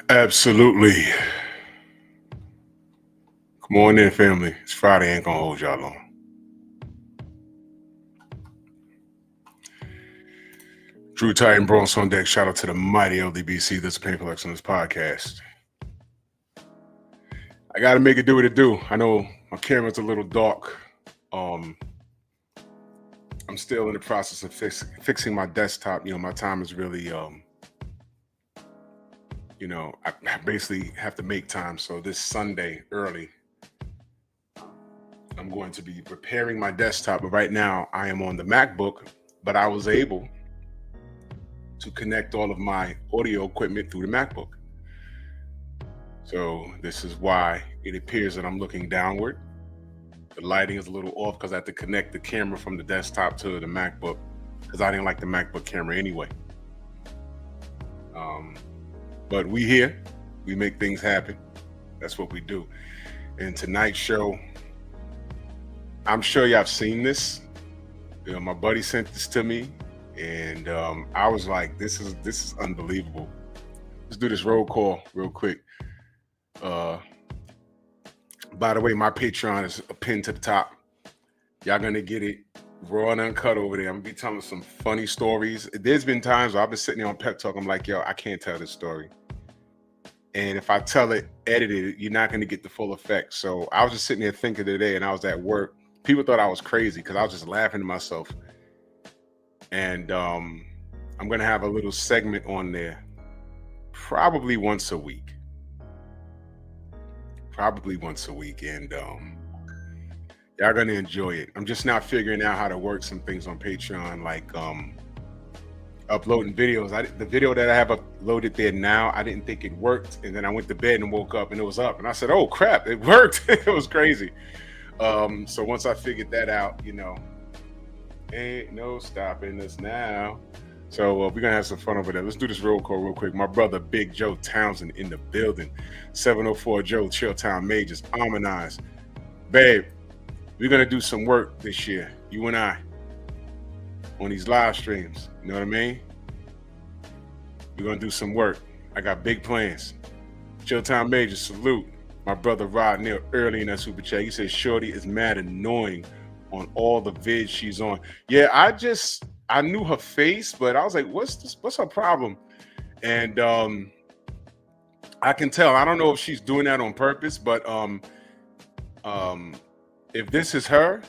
Absolutely. Come on in, family. It's Friday. Ain't gonna hold y'all long. Drew Titan Bronx on deck. Shout out to the mighty LDBC. This is Painful X on this podcast. I gotta make it do what it do. I know my camera's a little dark. Um, I'm still in the process of fixing my desktop. My time is really, I basically have to make time. So this Sunday early, I'm going to be preparing my desktop. But right now, I am on the MacBook, but I was able to connect all of my audio equipment through the MacBook. So this is why it appears that I'm looking downward. The lighting is a little off because I had to connect the camera from the desktop to the MacBook because I didn't like the MacBook camera anyway. But we here, we make things happen. That's what we do. And tonight's show, I'm sure y'all have seen this. My buddy sent this to me, and I was like, "This is unbelievable." Let's do this roll call real quick. By the way, my Patreon is a pin to the top. Y'all gonna get it raw and uncut over there. I'm gonna be telling some funny stories. There's been times where I've been sitting there on Pep Talk. I'm like, "Yo, I can't tell this story." And if I tell it edited, you're not going to get the full effect. So I was just sitting there thinking today, and I was at work. People thought I was crazy because I was just laughing to myself. And I'm going to have a little segment on there probably once a week. And y'all going to enjoy it. I'm just now figuring out how to work some things on Patreon, like uploading videos. The video that I have uploaded there now, I didn't think it worked, and then I went to bed and woke up and it was up, and I said, "Oh crap, it worked!" It was crazy. So once I figured that out, ain't no stopping us now. So we're gonna have some fun over there. Let's do this roll call real quick. My brother Big Joe Townsend in the building. 704 Joe Chilltown Majors. Harmonize, babe. We're gonna do some work this year, you and I, on these live streams. You know what I mean? We're gonna do some work. I got big plans. Chilltown Major, salute. My brother Rod Neal early in that super chat. He says Shorty is mad annoying on all the vids she's on. Yeah, I knew her face, but I was like, what's her problem? And I can tell. I don't know if she's doing that on purpose, but if this is her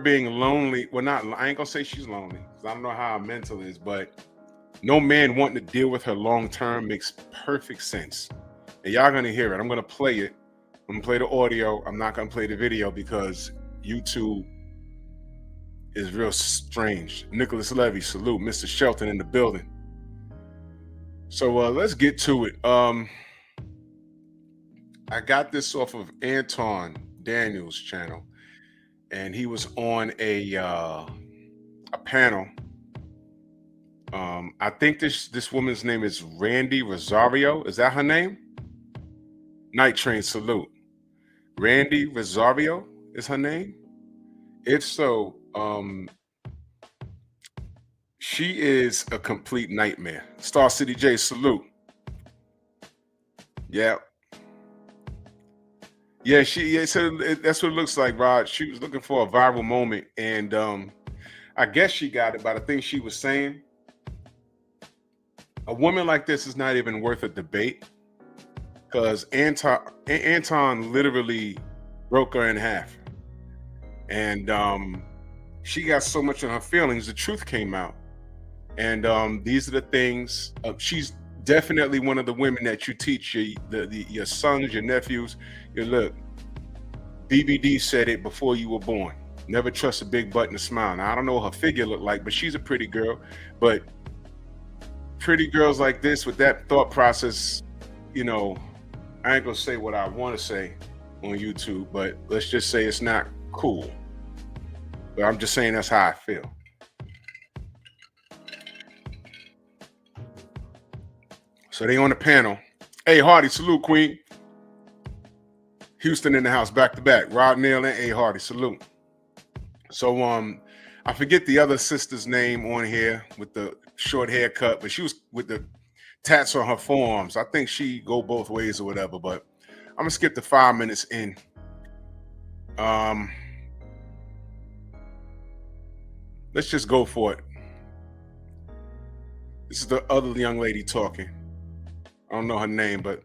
being lonely, well, I ain't gonna say she's lonely, because I don't know how her mental is, but no man wanting to deal with her long term makes perfect sense. And y'all gonna hear it. I'm gonna play it. I'm gonna play the audio. I'm not gonna play the video because YouTube is real strange. Nicholas Levy, salute. Mr. Shelton in the building. So let's get to it. I got this off of Anton Daniels' channel, and he was on a panel. I think this woman's name is Randy Rosario. Is that her name? Night Train, salute. Randy Rosario is her name? If so, she is a complete nightmare. Star City J, salute. Yeah. Yeah, so that's what it looks like, Rod. She was looking for a viral moment, and I guess she got it by the thing she was saying. A woman like this is not even worth a debate, because Anton literally broke her in half, and she got so much in her feelings. The truth came out, and these are the things. She's definitely one of the women that you teach your sons, your nephews. Look, BBD said it before you were born. Never trust a big butt and a smile. Now, I don't know what her figure looked like, but she's a pretty girl. But pretty girls like this with that thought process, I ain't gonna say what I want to say on YouTube, but let's just say it's not cool. But I'm just saying that's how I feel. So they on the panel. Hey, Hardy, salute, Queen. Houston in the house, back to back. Rod Neal and A. Hardy, salute. So I forget the other sister's name on here with the short haircut, but she was with the tats on her forearms. I think she go both ways or whatever, but I'm gonna skip the 5 minutes in. Let's just go for it. This is the other young lady talking. I don't know her name, but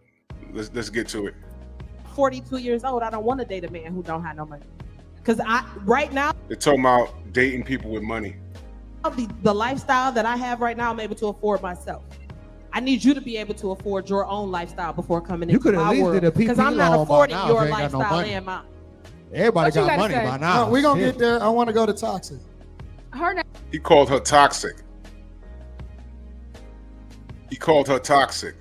let's get to it. 42 years old. I don't want to date a man who don't have no money. Because right now, they're talking about dating people with money. The lifestyle that I have right now, I'm able to afford myself. I need you to be able to afford your own lifestyle before coming into my world. Because I'm not affording your lifestyle and mine. Everybody got money by now. We're going to get there. I want to go to toxic. He called her toxic. He called her toxic.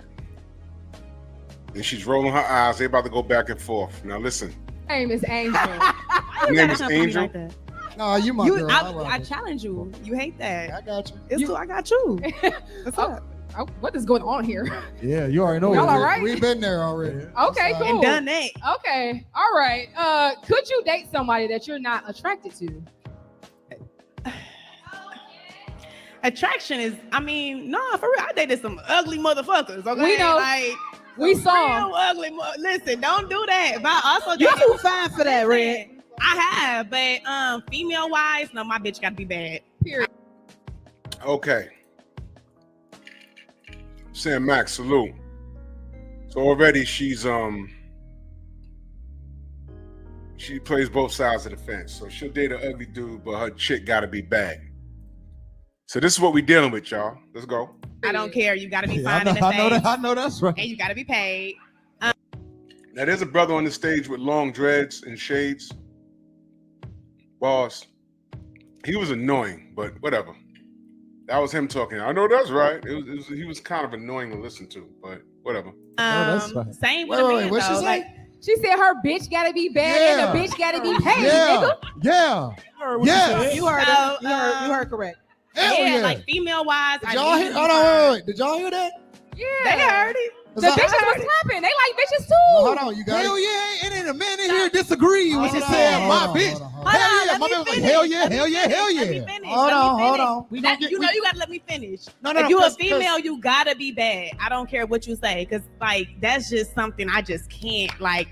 And she's rolling her eyes. They're about to go back and forth. Now listen. My name is Angel. Her name is Angel? Like no, you my girl. I challenge you. You hate that. I got you. It's cool. I got you. What's up? What is going on here? Yeah, you already know. Y'all all right? We've been there already. Okay, cool. And done that. Okay, all right. Could you date somebody that you're not attracted to? Attraction is, I mean, no, for real. I dated some ugly motherfuckers. Okay, we know. Like, we saw. Real ugly. Listen, don't do that. But I also you're too fine for that, Red. I have, but female wise, no, my bitch got to be bad. Period. Okay. Sam Max, salute. So already she plays both sides of the fence. So she'll date an ugly dude, but her chick gotta be bad. So this is what we dealing with, y'all. Let's go. I don't care. You gotta be fine in the face. I know that's right. And you gotta be paid. Now there's a brother on the stage with long dreads and shades. Boss. He was annoying, but whatever. That was him talking. I know that's right. He was kind of annoying to listen to, but whatever. That's right. Same with a man, what she though. say? Like, She said her bitch gotta be bad and the bitch gotta be paid, Yeah. nigga. Yeah. Yeah. You heard So, it. You heard correct. Hell yeah, yeah. like female wise. Did y'all hear? Hold on, wait. Did y'all hear that? Yeah. They heard it. The bitches was clapping. They like bitches too. Hold on, you guys. Hell yeah. And then a man in here disagree with you Hold saying on, my hold on, bitch. hold on, hold Hell on. yeah. Let My me man was like, finish. hell yeah, Let me hell yeah, finish. hell Let me yeah. finish. Hold Let me on, hold finish. on. We That, gonna you know, you gotta let me finish. No, If you a 'cause- female, you gotta be bad. I don't care what you say, cause like that's just something I just can't like.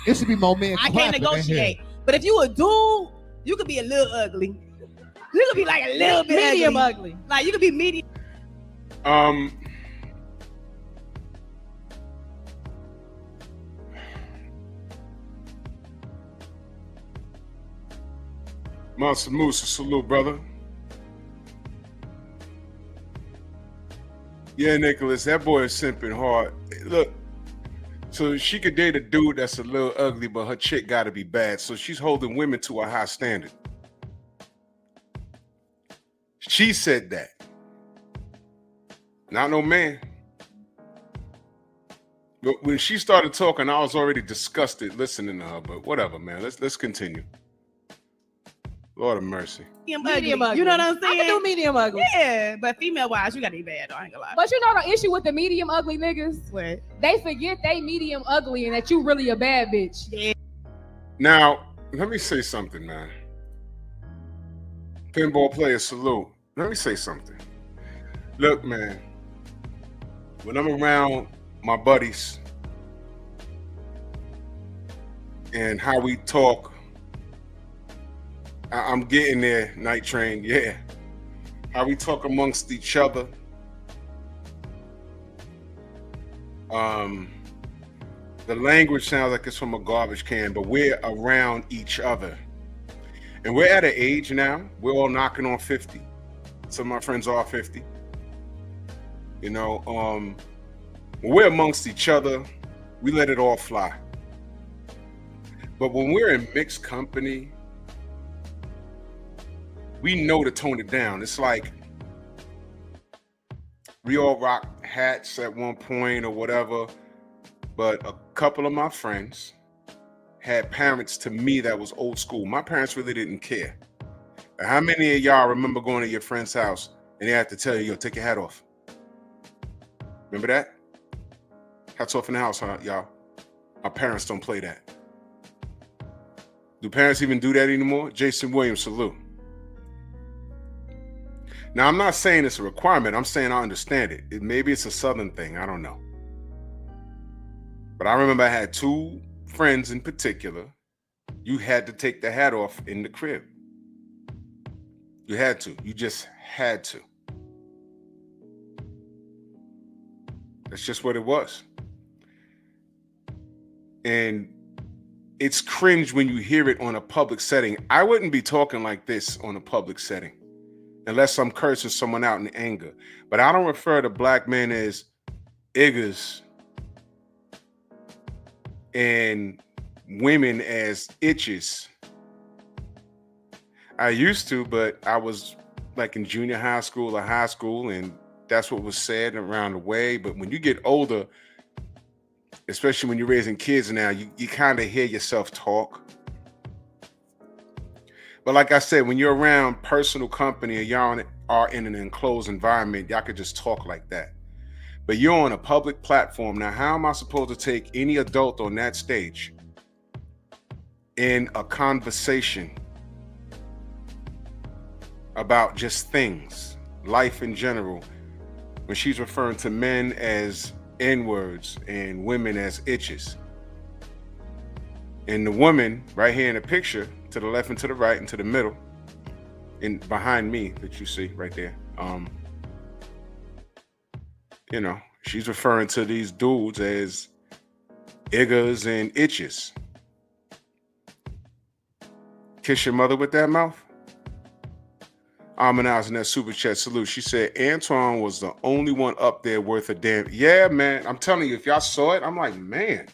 It should be more men. I can't clapping in here. negotiate. But if you a dude, you could be a little ugly. You could be like a little bit Medium ugly. ugly. Like you could be medium. Monster Moose, salute, brother. Yeah, Nicholas, that boy is simping hard. Look, so she could date a dude that's a little ugly, but her chick got to be bad. So she's holding women to a high standard. She said that. Not no man. But when she started talking, I was already disgusted listening to her. But whatever, man. Let's continue. Lord of mercy. Medium ugly. You know what I'm I saying? can do medium ugly. Yeah, but female wise, you gotta be bad. Though, I ain't gonna lie. But you know the issue with the medium ugly niggas? What? They forget they medium ugly and that you really a bad bitch. Yeah. Now, let me say something, man. Pinball player, salute. Let me say something. Look, man, when I'm around my buddies and how we talk, I'm getting there, Night Train, yeah. How we talk amongst each other. The language sounds like it's from a garbage can, but we're around each other. And we're at an age now, we're all knocking on 50. Some of my friends are 50. You know, when we're amongst each other, we let it all fly. But when we're in mixed company, we know to tone it down. It's like we all rock hats at one point or whatever, but a couple of my friends had parents to me that was old school. My parents really didn't care. How many of y'all remember going to your friend's house and they had to tell you, yo, take your hat off? Remember that? Hats off in the house, huh, y'all? My parents don't play that. Do parents even do that anymore? Jason Williams, salute. Now, I'm not saying it's a requirement. I'm saying I understand it. Maybe it's a Southern thing. I don't know. But I remember I had two friends in particular. You had to take the hat off in the crib. You had to. You just had to. That's just what it was. And it's cringe when you hear it on a public setting. I wouldn't be talking like this on a public setting unless I'm cursing someone out in anger. But I don't refer to black men as iggers and women as itches. I used to, but I was like in junior high school or high school, and that's what was said around the way. But when you get older, especially when you're raising kids now, you kind of hear yourself talk. But like I said, when you're around personal company or y'all are in an enclosed environment, y'all could just talk like that. But you're on a public platform. Now, how am I supposed to take any adult on that stage in a conversation about just things, life in general, when she's referring to men as N-words and women as itches? And the woman right here in the picture, to the left and to the right and to the middle, and behind me that you see right there, you know, she's referring to these dudes as iggers and itches. Kiss your mother with that mouth? Amanaz in that super chat salute. She said Antoine was the only one up there worth a damn. Yeah, man. I'm telling you, if y'all saw it, I'm like, man.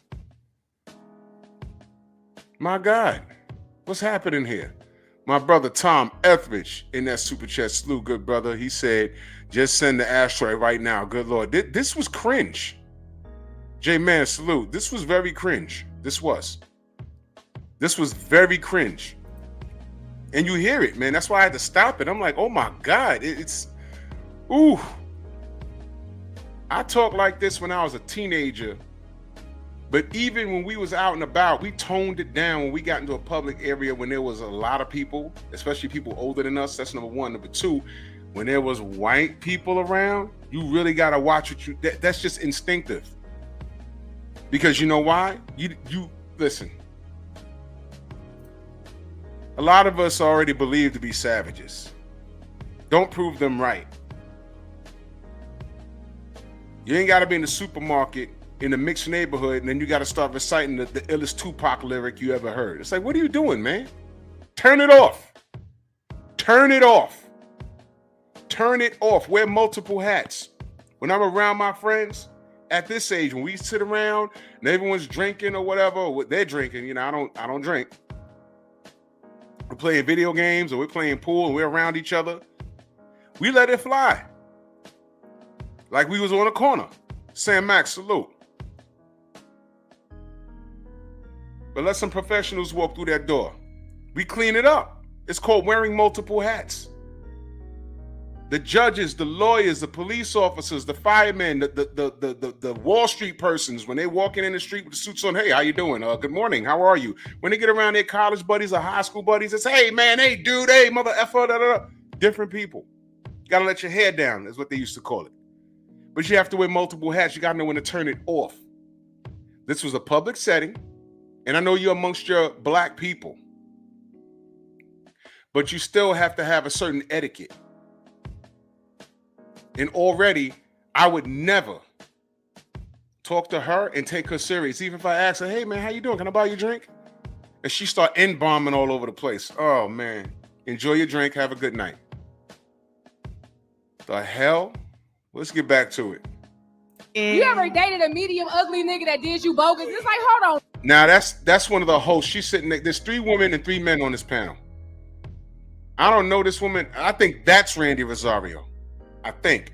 My God. What's happening here? My brother Tom Etheridge in that super chat salute, good brother. He said, just send the ashtray right now. Good Lord. This was cringe. J-Man, salute. This was very cringe. This was very cringe. And you hear it, man. That's why I had to stop it. I'm like, oh my God. Ooh. I talked like this when I was a teenager. But even when we was out and about, we toned it down when we got into a public area when there was a lot of people, especially people older than us. That's number one. Number two, when there was white people around, you really got to watch what that's just instinctive. Because you know why? You listen. A lot of us already believe to be savages. Don't prove them right. You ain't got to be in the supermarket in a mixed neighborhood, and then you got to start reciting the illest Tupac lyric you ever heard. It's like, what are you doing, man? Turn it off. Turn it off. Turn it off. Wear multiple hats. When I'm around my friends at this age, when we sit around and everyone's drinking or whatever, or what they're drinking, you know, I don't drink. We're playing video games or we're playing pool and we're around each other. We let it fly. Like we was on a corner. Sam Max, salute. But let some professionals walk through that door. We clean it up. It's called wearing multiple hats. The judges, the lawyers, the police officers, the firemen, the Wall Street persons, when they walking in the street with the suits on, hey, how you doing? Good morning, how are you? When they get around their college buddies or high school buddies, it's, hey, man, hey, dude, hey, mother effer, da, da, da. Different people. You got to let your hair down, is what they used to call it. But you have to wear multiple hats. You got to know when to turn it off. This was a public setting, and I know you're amongst your black people, but you still have to have a certain etiquette. And already, I would never talk to her and take her serious. Even if I ask her, hey, man, how you doing? Can I buy you a drink? And she start N-bombing all over the place. Oh, man. Enjoy your drink. Have a good night. The hell? Let's get back to it. You ever dated a medium ugly nigga that did you bogus? It's like, hold on. Now, that's one of the hosts. She's sitting there. There's 3 women and 3 men on this panel. I don't know this woman. I think that's Randy Rosario. I think.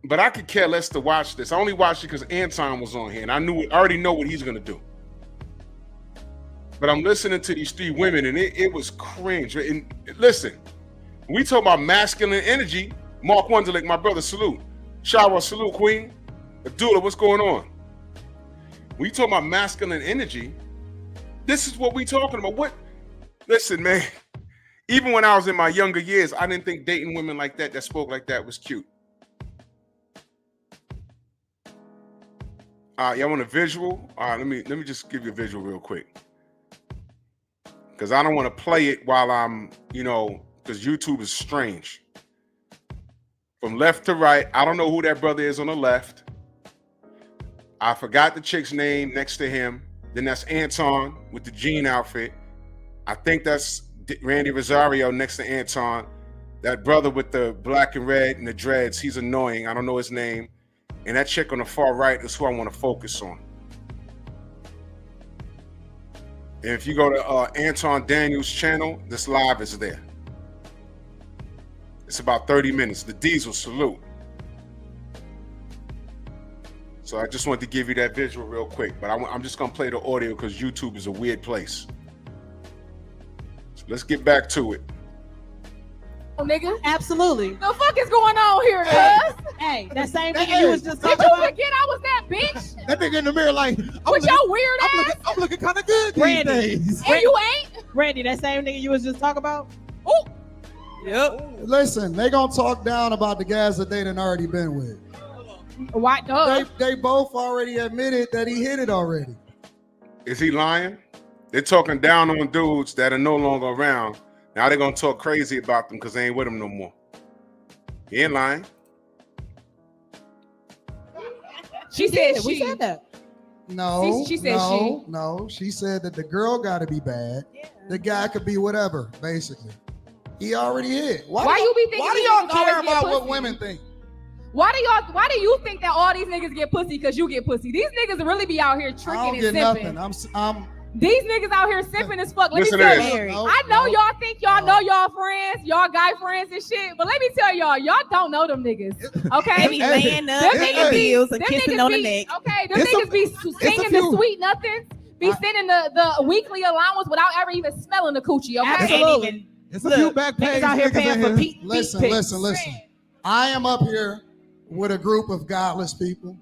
But I could care less to watch this. I only watched it because Anton was on here, and I already know what he's going to do. But I'm listening to these 3 women, and it was cringe. And listen, when we talk about masculine energy, Mark Wunderlich, my brother, salute. Shara, salute, Queen. Abdullah, what's going on? When you talk about masculine energy, this is what we talking about. What? Listen, man. Even when I was in my younger years, I didn't think dating women like that spoke like that was cute. Y'all want a visual? Let me just give you a visual real quick. Because I don't want to play it while I'm, because YouTube is strange. From left to right, I don't know who that brother is on the left. I forgot the chick's name next to him. Then that's Anton with the jean outfit. I think that's Randy Rosario next to Anton. That brother with the black and red and the dreads, he's annoying. I don't know his name. And that chick on the far right is who I want to focus on. And if you go to Anton Daniels' channel, this live is there. It's about 30 minutes. The Diesel salute. So I just wanted to give you that visual real quick, but I'm just gonna play the audio because YouTube is a weird place. So let's get back to it. Oh, nigga. Absolutely. The fuck is going on here, cuz? Hey, that same nigga you was just Did talking you about. forget I was that bitch? That nigga in the mirror like, With your weird ass? I'm looking kind of good these Randy. days. And you ain't? Randy, that same nigga you was just talking about. Ooh. Yep. Listen, they gonna talk down about the guys that they done already been with. Why? They both already admitted that he hit it already. Is he lying? They're talking down on dudes that are no longer around. Now they're gonna talk crazy about them because they ain't with them no more. He ain't lying. She said We said that. No, She said no. She said that the girl got to be bad. Yeah. The guy could be whatever, basically. He already hit. Why you be thinking? Why do these y'all niggas care always get about what pussy? women think? Why do you think that all these niggas get pussy because you get pussy? These niggas really be out here I tricking don't and get simping. nothing. These niggas out here simping as fuck. Let Listen me to tell this. you. No, I know no, y'all think y'all no. know y'all friends, y'all guy friends and shit, but let me tell y'all don't know them niggas. Okay? They be laying up, Them paying niggas be- bills, and them kissing niggas on the be- neck. Okay, them It's niggas be a singing few. the sweet nothings, be sending the weekly allowance without ever even smelling the coochie, okay? Absolutely. It's a few back Niggas page out here niggas paying in for here. Pete. Listen. I am up here with a group of godless people.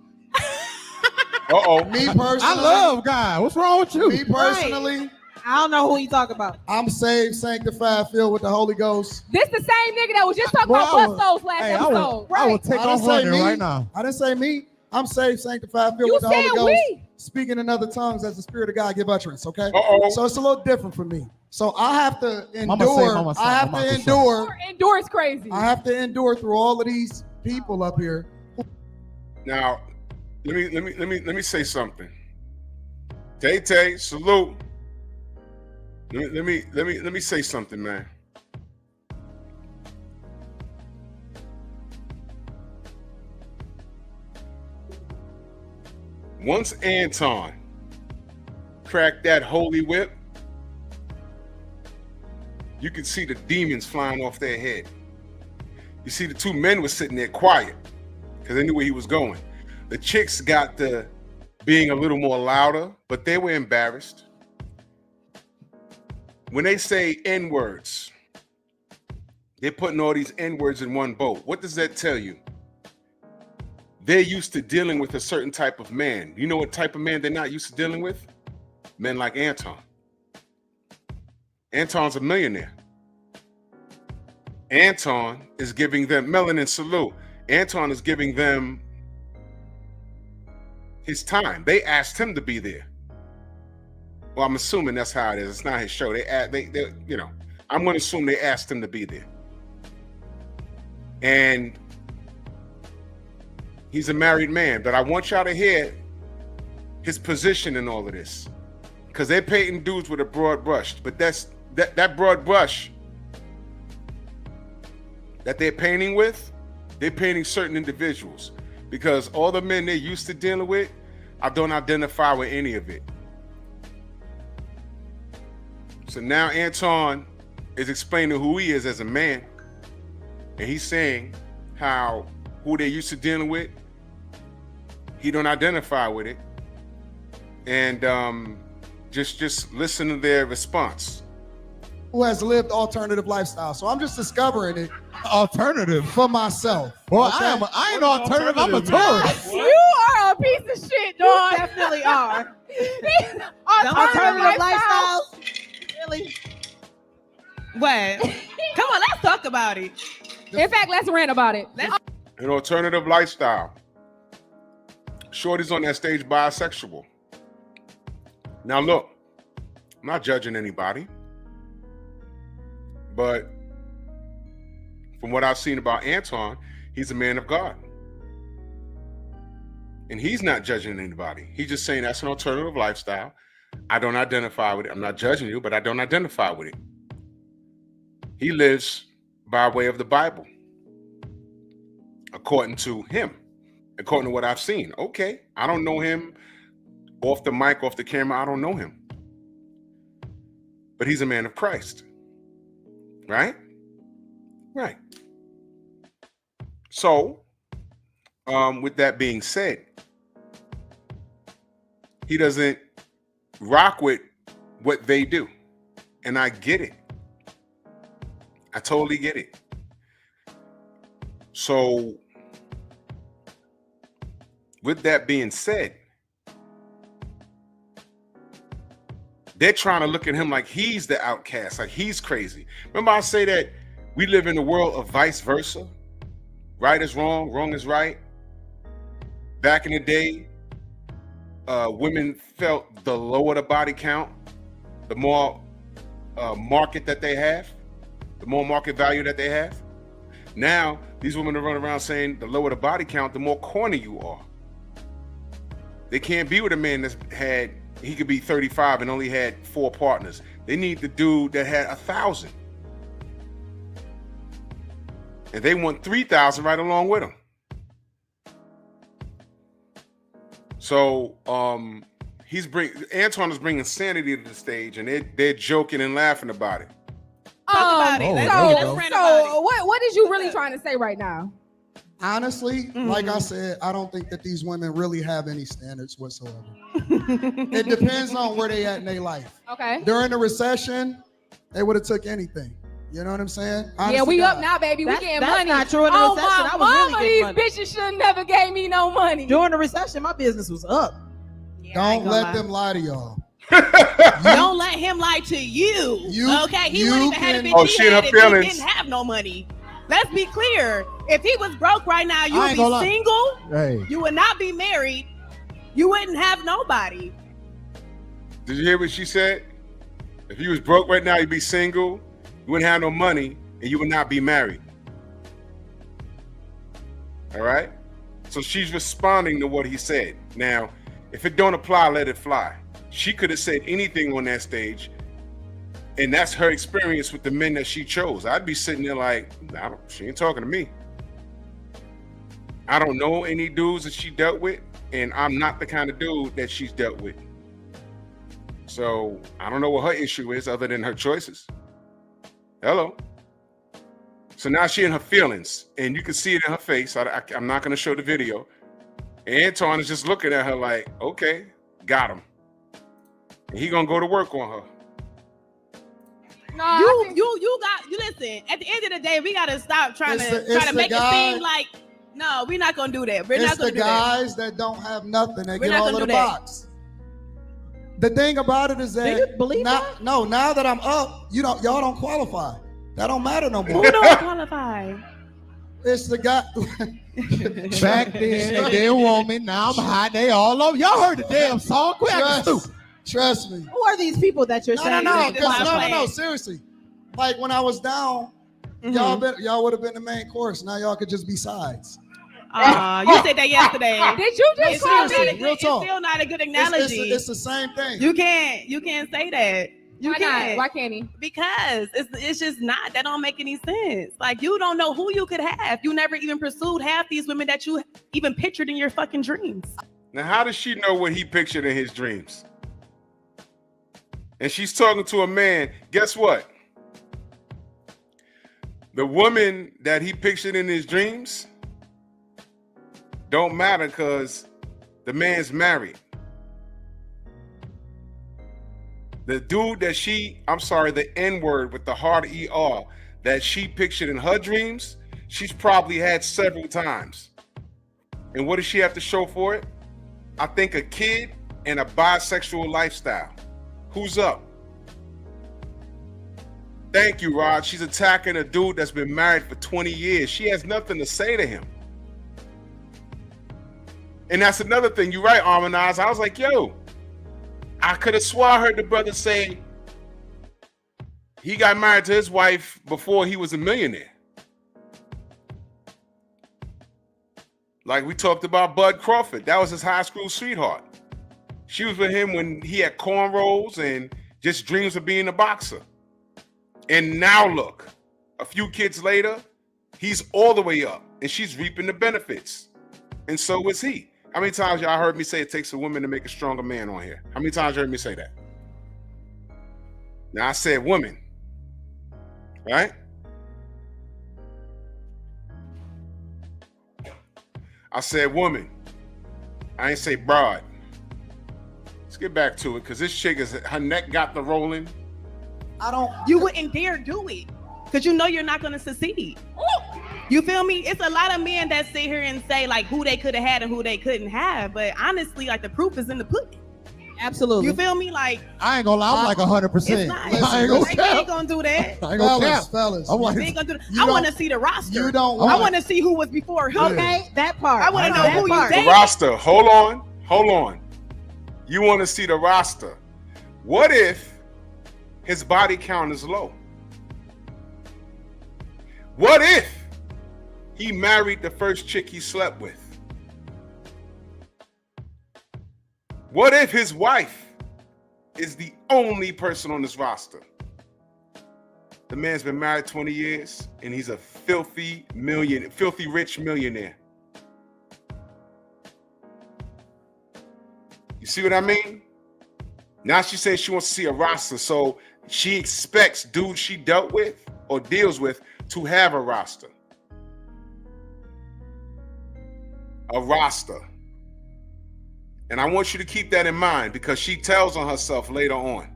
Uh-oh. Me personally. I love God. What's wrong with you? Me personally, I don't know who you talking about. I'm saved, sanctified, filled with the Holy Ghost. This the same nigga that was just talking Boy, about I was- Bustos last Hey, episode. I will take I didn't off say running me. right now. I didn't say me. I'm saved, sanctified, filled You with the Holy said Ghost. we. Speaking in other tongues as the Spirit of God give utterance, okay? Uh-oh. So it's a little different for me. So I have to Mama say, endure. mama say, I have mama to say. endure. Endure is crazy. I have to endure through all of these people up here. Now, let me say something. Tay, salute. Let me say something, man. Once Anton cracked that holy whip, you could see the demons flying off their head. You see the two men were sitting there quiet because they knew where he was going. The chicks got the being a little more louder, but they were embarrassed. When they say N-words, they're putting all these N-words in one boat. What does that tell you? They're used to dealing with a certain type of man. You know what type of man they're not used to dealing with? Men like Anton. Anton's a millionaire. Anton is giving them, Melanin salute. Anton is giving them his time. They asked him to be there. Well, I'm assuming that's how it is. It's not his show. They I'm going to assume they asked him to be there. And he's a married man, but I want y'all to hear his position in all of this, because they're painting dudes with a broad brush. But that broad brush that they're painting with, they're painting certain individuals, because all the men they're used to dealing with, I don't identify with any of it. So now Anton is explaining who he is as a man, and he's saying how who they're used to dealing with, he don't identify with it. And just listen to their response. Who has lived alternative lifestyle. So I'm just discovering it Alternative. for myself. Well, okay? I ain't alternative. I'm a tourist. You are a piece of shit, dog. Definitely are. Alternative Alternative lifestyle. lifestyles. Really? What? Come on, let's talk about it. In fact, let's rant about it. An alternative lifestyle. Shorty's on that stage bisexual. Now look, I'm not judging anybody, but from what I've seen about Anton, he's a man of God. And he's not judging anybody. He's just saying that's an alternative lifestyle. I don't identify with it. I'm not judging you, but I don't identify with it. He lives by way of the Bible, according to him, according to what I've seen. Okay, I don't know him off the mic, off the camera. I don't know him. But he's a man of Christ. Right? Right. So, with that being said, he doesn't rock with what they do. And I get it. I totally get it. So, with that being said, they're trying to look at him like he's the outcast, like he's crazy. Remember I say that we live in a world of vice versa? Right is wrong, wrong is right. Back in the day, women felt the lower the body count, the more market that they have, the more market value that they have. Now, these women are running around saying the lower the body count, the more corny you are. They can't be with a man that's he could be 35 and only had 4 partners. They need the dude that had 1,000. And they want 3,000 right along with him. So Anton is bringing sanity to the stage, and they're joking and laughing about it. So what is you really trying to say right now? Honestly, like I said, I don't think that these women really have any standards whatsoever. It depends on where they at in their life. Okay. During the recession, they would have took anything. You know what I'm saying? Honest yeah, we to up God. now, baby. We getting money. That's not true. In the recession, I was really getting money. These bitches should never gave me no money. During the recession, my business was up. Yeah, Don't let them lie to y'all. Don't let him lie to you. Okay, he wouldn't even have been she and her if feelings. he didn't have no money. Let's be clear. If he was broke right now, you would be single. Hey. You would not be married. You wouldn't have nobody. Did you hear what she said? If he was broke right now, he'd be single, you wouldn't have no money, and you would not be married. All right? So she's responding to what he said. Now, if it don't apply, let it fly. She could have said anything on that stage, and that's her experience with the men that she chose. I'd be sitting there like, she ain't talking to me. I don't know any dudes that she dealt with, and I'm not the kind of dude that she's dealt with. So I don't know what her issue is other than her choices. Hello. So now she in her feelings, and you can see it in her face. I'm not going to show the video. Anton is just looking at her like, okay, got him. And he going to go to work on her. No, you listen, at the end of the day, we got to stop trying to make it seem like, no, we're not going to do that. We're not going to do that. It's the guys that don't have nothing that get all of the box. The thing about it is that do you believe that? No, now that I'm up, y'all don't qualify. That don't matter no more. Who don't qualify? It's the guy. Back then, they didn't want me. Now I'm hot. They all over. Y'all heard the damn song? Trust me. Who are these people that you're saying? No. Seriously. Like when I was down, y'all would have been the main course. Now y'all could just be sides. You said that yesterday. Did you just call me? Real talk. It's still not a good analogy. It's the same thing. You can't say that. Why not? Why can't he? Because it's just not. That don't make any sense. Like, you don't know who you could have. You never even pursued half these women that you even pictured in your fucking dreams. Now, how does she know what he pictured in his dreams? And she's talking to a man. Guess what? The woman that he pictured in his dreams don't matter because the man's married. The dude that the N-word with the hard ER that she pictured in her dreams, she's probably had several times. And what does she have to show for it? I think a kid and a bisexual lifestyle. Who's up? Thank you, Rod. She's attacking a dude that's been married for 20 years. She has nothing to say to him. And that's another thing. You're right, Harmonize. I was like, yo, I could have swore I heard the brother say he got married to his wife before he was a millionaire. Like we talked about Bud Crawford. That was his high school sweetheart. She was with him when he had cornrows and just dreams of being a boxer. And now look, a few kids later, he's all the way up and she's reaping the benefits. And so is he. How many times y'all heard me say it takes a woman to make a stronger man on here? How many times you heard me say that? Now I said woman, right? I said woman. I ain't say broad. Let's get back to it because this chick is, her neck got the rolling. You wouldn't dare do it because you know you're not going to succeed. You feel me? It's a lot of men that sit here and say like who they could have had and who they couldn't have. But honestly, like the proof is in the pudding. Absolutely. You feel me? Like I ain't gonna lie, I'm like 100%. I ain't gonna do that. I ain't gonna cap. Fellas, I'm like, I want to see the roster. You don't. I want to see who was before him. Okay, that part. I want to know who you The dated. roster. Hold on. You want to see the roster. What if his body count is low? What if he married the first chick he slept with? What if his wife is the only person on this roster? The man's been married 20 years and he's a filthy rich millionaire. You see what I mean? Now she says she wants to see a roster, so she expects dudes she dealt with or deals with to have a roster. A roster. And I want you to keep that in mind because she tells on herself later on.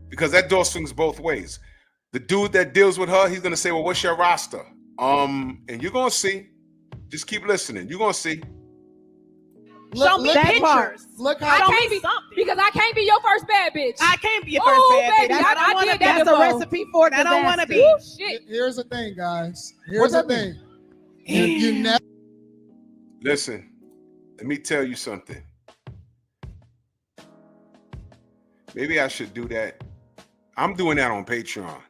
Because that door swings both ways. The dude that deals with her, he's going to say, well, what's your roster? And you're going to see. Just keep listening. You're going to see. Show me pictures. Look I how can't be because I can't be your first bad bitch. I can't be your first bad baby, bitch. I don't want to be. That's a recipe for disaster. I don't want to be. Shit. Here's the thing, guys. Here's the thing. You never. Listen, let me tell you something. Maybe I should do that. I'm doing that on Patreon.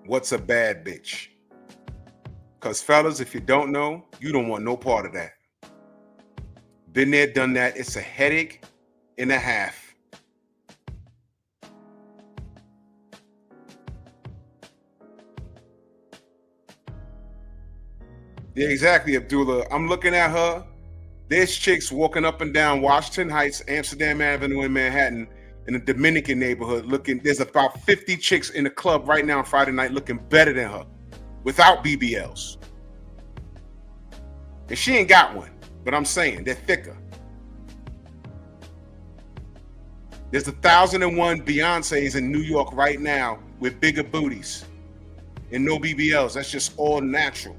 What's a bad bitch? Because fellas, if you don't know, you don't want no part of that. Been there, done that. It's a headache and a half. Yeah, exactly, Abdullah. I'm looking at her. There's chicks walking up and down Washington Heights, Amsterdam Avenue in Manhattan, in a Dominican neighborhood looking. There's about 50 chicks in the club right now on Friday night looking better than her without BBLs. And she ain't got one, but I'm saying they're thicker. There's 1,001 Beyoncés in New York right now with bigger booties and no BBLs. That's just all natural.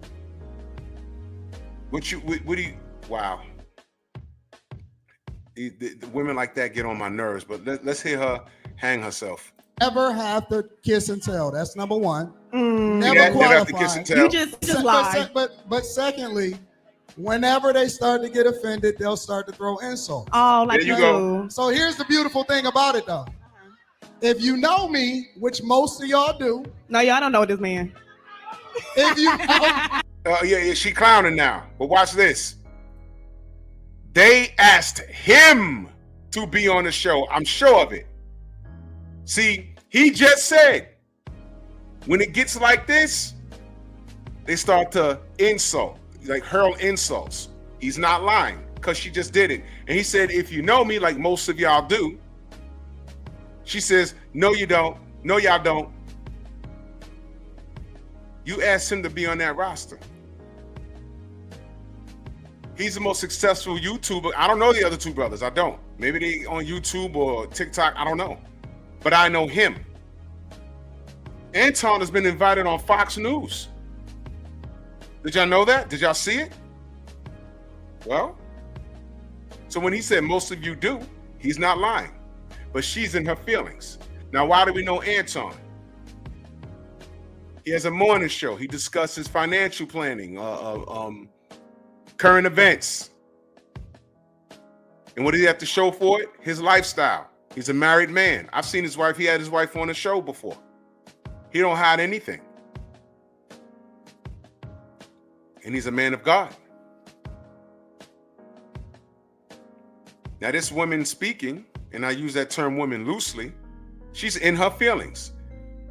What do you, wow. The women like that get on my nerves, but let's hear her hang herself. Never have to kiss and tell. That's number one. Never have to kiss and tell. You just lie. But secondly, whenever they start to get offended, they'll start to throw insults. Oh, like there you go. So here's the beautiful thing about it, though. If you know me, which most of y'all do. No, y'all don't know this man. If you know, yeah, she clowning now. But watch this. They asked him to be on the show. I'm sure of it. See, he just said, when it gets like this, they start to insult, like hurl insults. He's not lying because she just did it. And he said, if you know me, like most of y'all do. She says, no, you don't. No, y'all don't. You asked him to be on that roster. He's the most successful YouTuber. I don't know the other two brothers. I don't. Maybe they on YouTube or TikTok. I don't know. But I know him. Anton has been invited on Fox News. Did y'all know that? Did y'all see it? Well, so when he said most of you do, he's not lying. But she's in her feelings. Now, why do we know Anton? He has a morning show. He discusses financial planning, current events. And what did he have to show for it? His lifestyle. He's a married man. I've seen his wife. He had his wife on the show before. He don't hide anything. And he's a man of God. Now, this woman speaking, and I use that term woman loosely, she's in her feelings.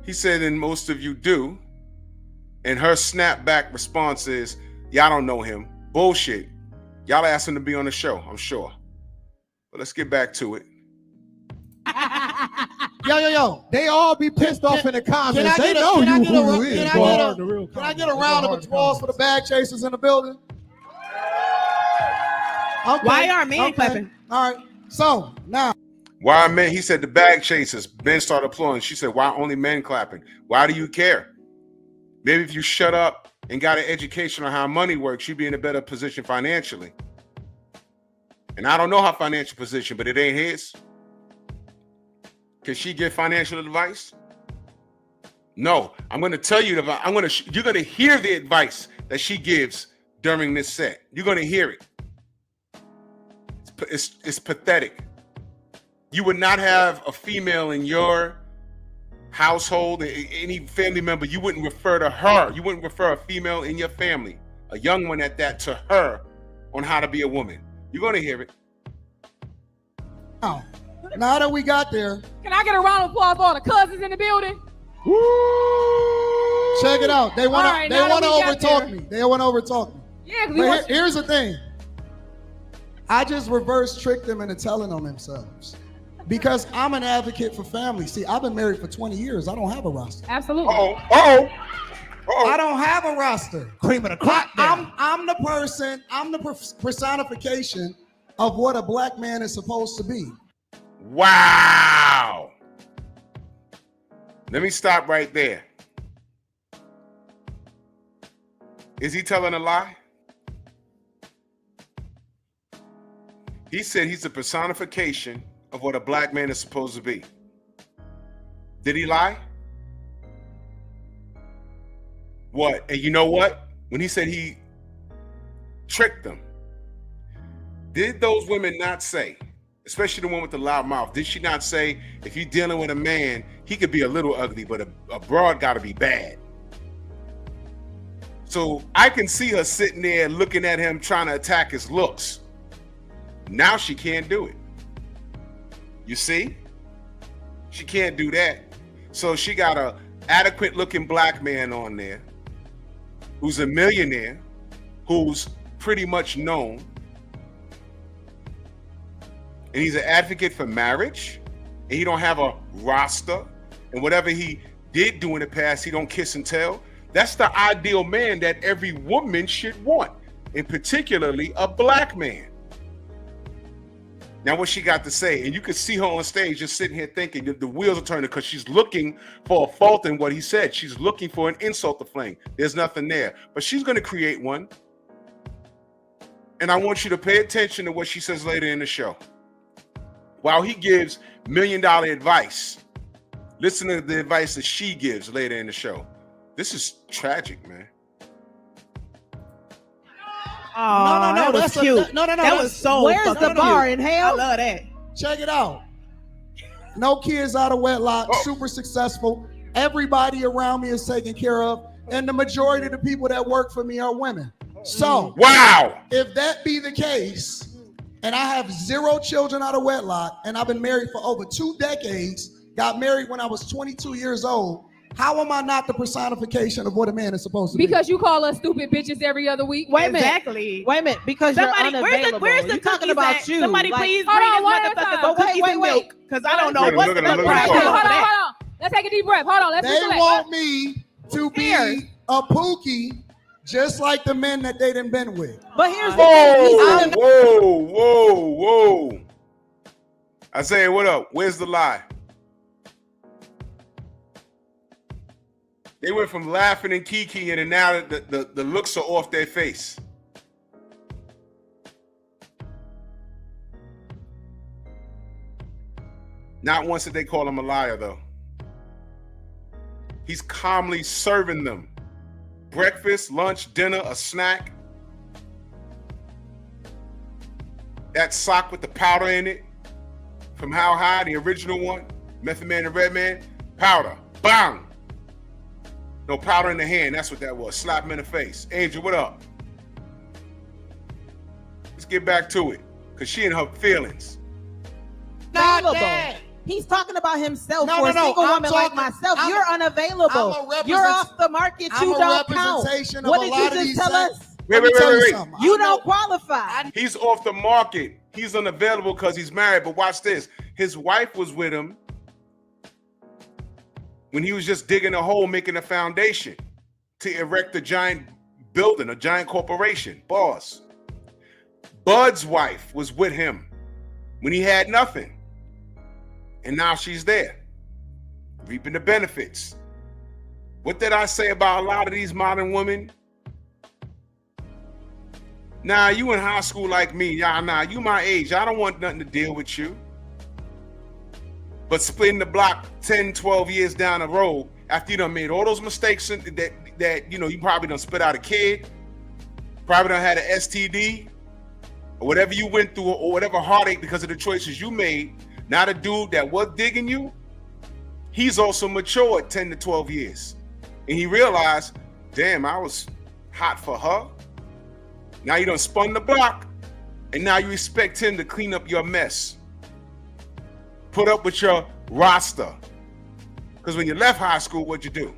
He said, and most of you do. And her snapback response is, y'all don't know him. Bullshit. Y'all asked him to be on the show, I'm sure. But let's get back to it. Yo. They all be pissed off in the comments. They know Can who is. I get a round of applause for the bag chasers in the building? Okay. Why are men clapping? All right. So now. Why men? He said the bag chasers. Men started applauding. She said, why only men clapping? Why do you care? Maybe if you shut up and got an education on how money works, you'd be in a better position financially. And I don't know her financial position, but it ain't his. Can she give financial advice? No. I'm going to tell you, you're going to hear the advice that she gives during this set. You're going to hear it. It's pathetic. You would not have a female in your household, any family member, you wouldn't refer to her. You wouldn't refer a female in your family, a young one at that, to her on how to be a woman. You're going to hear it. Now that we got there. Can I get a round of applause for all the cousins in the building? Woo! Check it out. They want to overtalk me. They want to overtalk me. Yeah, but here's the thing. I just reverse tricked them into telling on themselves. Because I'm an advocate for family. See, I've been married for 20 years. I don't have a roster. Absolutely. I don't have a roster. Cream of the crop. I'm the person, I'm the personification of what a black man is supposed to be. Wow. Let me stop right there. Is he telling a lie? He said he's the personification of what a black man is supposed to be. Did he lie? What? And you know what? When he said he tricked them, did those women not say, especially the one with the loud mouth, did she not say, if you're dealing with a man, he could be a little ugly, but a broad got to be bad? So I can see her sitting there looking at him trying to attack his looks. Now she can't do it. You see? She can't do that. So she got a adequate looking black man on there who's a millionaire, who's pretty much known. And he's an advocate for marriage. And he don't have a roster. And whatever he did do in the past, he don't kiss and tell. That's the ideal man that every woman should want. And particularly a black man. Now what she got to say, and you could see her on stage just sitting here thinking the wheels are turning because she's looking for a fault in what he said. She's looking for an insult to fling. There's nothing there, but she's going to create one. And I want you to pay attention to what she says later in the show. While he gives $1 million advice, listen to the advice that she gives later in the show. This is tragic, man. Oh, no, that was cute. That was so. Where's the bar in hell? I love that. Check it out. No kids out of wedlock, super successful. Everybody around me is taken care of. And the majority of the people that work for me are women. So, wow. If that be the case, and I have 0 children out of wedlock, and I've been married for over 2 decades, got married when I was 22 years old, how am I not the personification of what a man is supposed to be? Because you call us stupid bitches every other week. Wait a minute. Exactly. Wait a minute. Because somebody, you're unavailable. Where's the talking about you? Somebody like, please bring this motherfucker some cookies and milk. Because I don't know what's the Hold on. Let's take a deep breath. Hold on. Let's They want me to be a pookie just like the men that they done been with. But here's the thing. Whoa. Isaiah, what up? Where's the lie? They went from laughing and kikiing, and now the looks are off their face. Not once did they call him a liar, though. He's calmly serving them breakfast, lunch, dinner, a snack. That sock with the powder in it from How High, the original one, Method Man and Redman, powder, bang. No, powder in the hand, that's what that was. Slap him in the face. Angel, what up? Let's get back to it, because she in her feelings. Not that. He's talking about himself for a single woman like myself. You're unavailable. You're off the market. You don't count. What did you just tell us? Wait. You don't qualify. He's off the market. He's unavailable because he's married. But watch this. His wife was with him when he was just digging a hole, making a foundation to erect a giant building, a giant corporation. Boss. Bud's wife was with him when he had nothing. And now she's there, reaping the benefits. What did I say about a lot of these modern women? Nah, you in high school like me. Nah, you my age. I don't want nothing to deal with you. But splitting the block 10, 12 years down the road, after you done made all those mistakes that you probably done spit out a kid, probably done had an STD, or whatever you went through, or whatever heartache because of the choices you made. Now the dude that was digging you, he's also matured 10 to 12 years. And he realized, damn, I was hot for her. Now you done spun the block, and now you expect him to clean up your mess. Put up with your roster. Because when you left high school, what'd you do?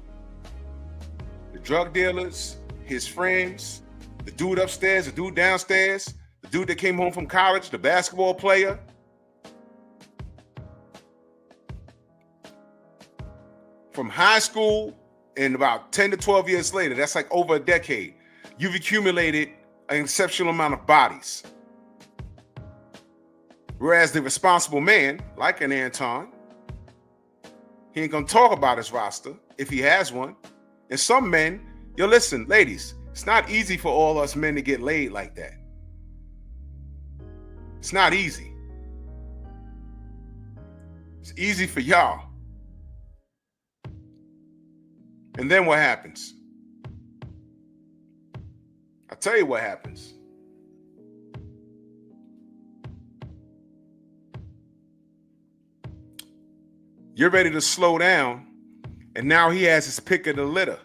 The drug dealers, his friends, the dude upstairs, the dude downstairs, the dude that came home from college, the basketball player. From high school and about 10 to 12 years later, that's like over a decade, you've accumulated an exceptional amount of bodies. Whereas the responsible man, like an Anton, he ain't gonna talk about his roster if he has one. And some men, listen, ladies, it's not easy for all us men to get laid like that. It's not easy. It's easy for y'all. And then what happens? I'll tell you what happens. You're ready to slow down, and now he has his pick of the litter.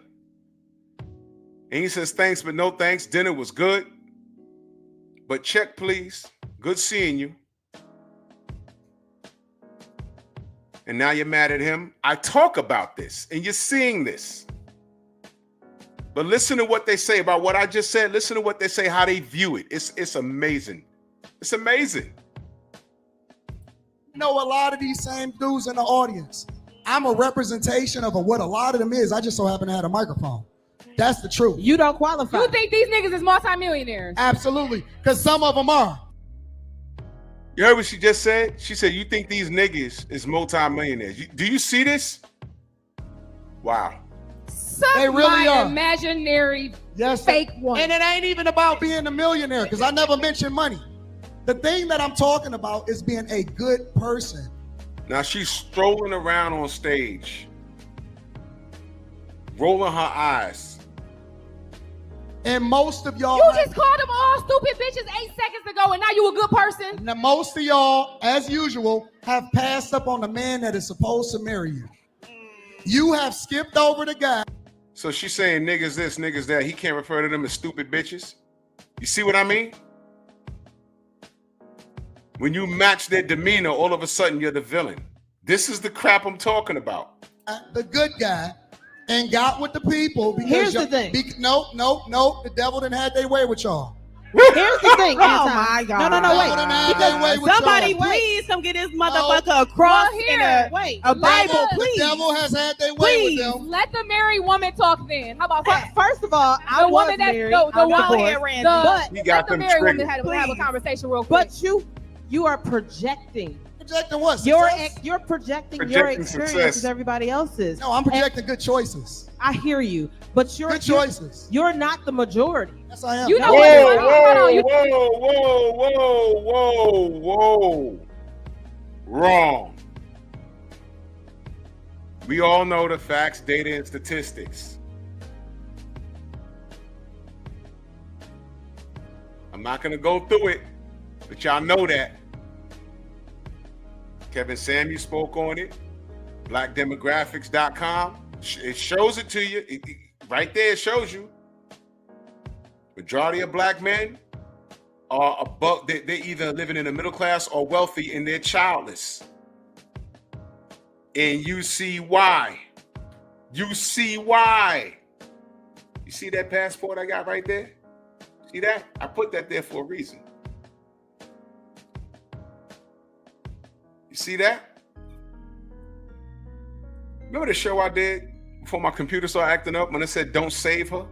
And he says, thanks, but no thanks. Dinner was good, but check, please. Good seeing you. And now you're mad at him. I talk about this, and you're seeing this. But listen to what they say about what I just said. Listen to what they say, how they view it. It's amazing. It's amazing. You know, a lot of these same dudes in the audience, I'm a representation of what a lot of them is. I just so happen to have a microphone. That's the truth. You don't qualify. You think these niggas is multimillionaires? Absolutely, because some of them are. You heard what she just said? She said, you think these niggas is multimillionaires. Do you see this? Wow. They really are. Imaginary Yes, fake one. And it ain't even about being a millionaire, because I never mentioned money. The thing that I'm talking about is being a good person. Now she's strolling around on stage, rolling her eyes. And most of y'all... You just called them all stupid bitches 8 seconds ago, and now you a good person? Now, most of y'all, as usual, have passed up on the man that is supposed to marry you. You have skipped over the guy. So she's saying niggas this, niggas that. He can't refer to them as stupid bitches. You see what I mean? When you match their demeanor, all of a sudden you're the villain. This is the crap I'm talking about. The good guy and got with the people. Because here's the thing. No. The devil done had their way with y'all. Here's the thing. Oh my God. No, wait. Because somebody please come get this motherfucker across in a Bible, please. The devil has had their way with them. Let the married woman talk then. How about that? First of all, I was married. The woman ran. But let the married woman have a conversation real quick. But you are projecting. Projecting what? You're projecting your experience success. as everybody else's. No, I'm projecting good choices. I hear you, but Good choices. You're not the majority. Yes, I am. You know Whoa. Wrong. We all know the facts, data, and statistics. I'm not going to go through it, but y'all know that. Kevin Samuel spoke on it. Blackdemographics.com. It shows it to you. Right there, it shows you. Majority of black men are above, they're either living in the middle class or wealthy, and they're childless. And you see why. You see why. You see that passport I got right there? See that? I put that there for a reason. You see that? Remember the show I did before my computer started acting up when I said don't save her?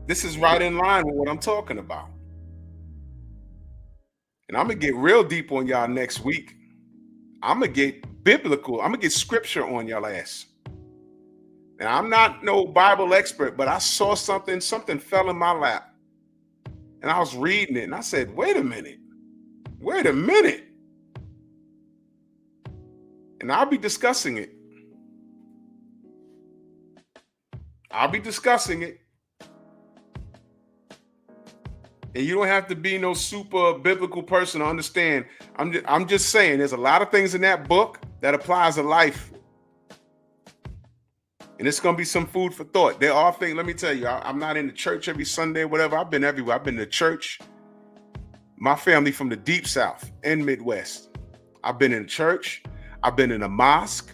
This is right in line with what I'm talking about. And I'm going to get real deep on y'all next week. I'm going to get biblical. I'm going to get scripture on y'all ass. Now, I'm not no Bible expert, but I saw something fell in my lap. And I was reading it, and I said, wait a minute. And I'll be discussing it. And you don't have to be no super biblical person to understand. I'm just saying there's a lot of things in that book that applies to life. And it's going to be some food for thought. There are things, let me tell you, I'm not in the church every Sunday, whatever. I've been everywhere. I've been to church. My family from the deep South and Midwest. I've been in church. I've been in a mosque.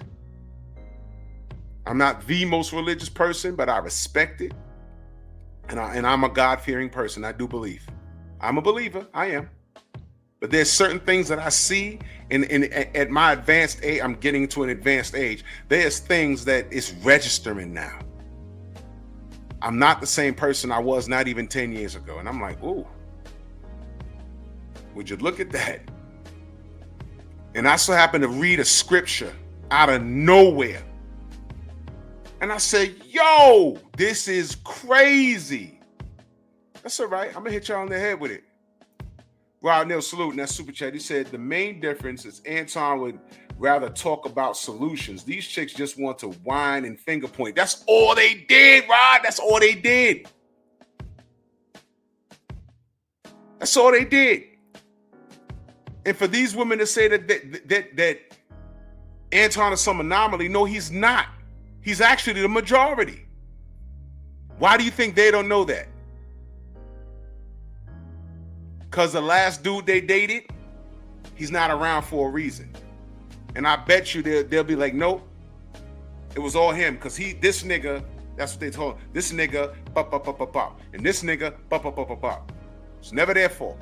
I'm not the most religious person, but I respect it. And I'm a God-fearing person. I do believe. I'm a believer. I am. But there's certain things that I see at my advanced age. I'm getting to an advanced age. There's things that it's registering now. I'm not the same person I was not even 10 years ago. And I'm like, ooh, would you look at that? And I so happened to read a scripture out of nowhere. And I said, yo, this is crazy. That's all right. I'm going to hit y'all on the head with it. Rod Neal, salute, and that super chat. He said, the main difference is Anton would rather talk about solutions. These chicks just want to whine and finger point. That's all they did, Rod. That's all they did. That's all they did. And for these women to say that Anton is some anomaly, no, he's not. He's actually the majority. Why do you think they don't know that? Because the last dude they dated, he's not around for a reason. And I bet you they'll be like, nope, it was all him. Because this nigga, that's what they told him. This nigga, pop, pop, pop, pop, pop. And this nigga, pop, pop, pop, pop, pop. It's never their fault.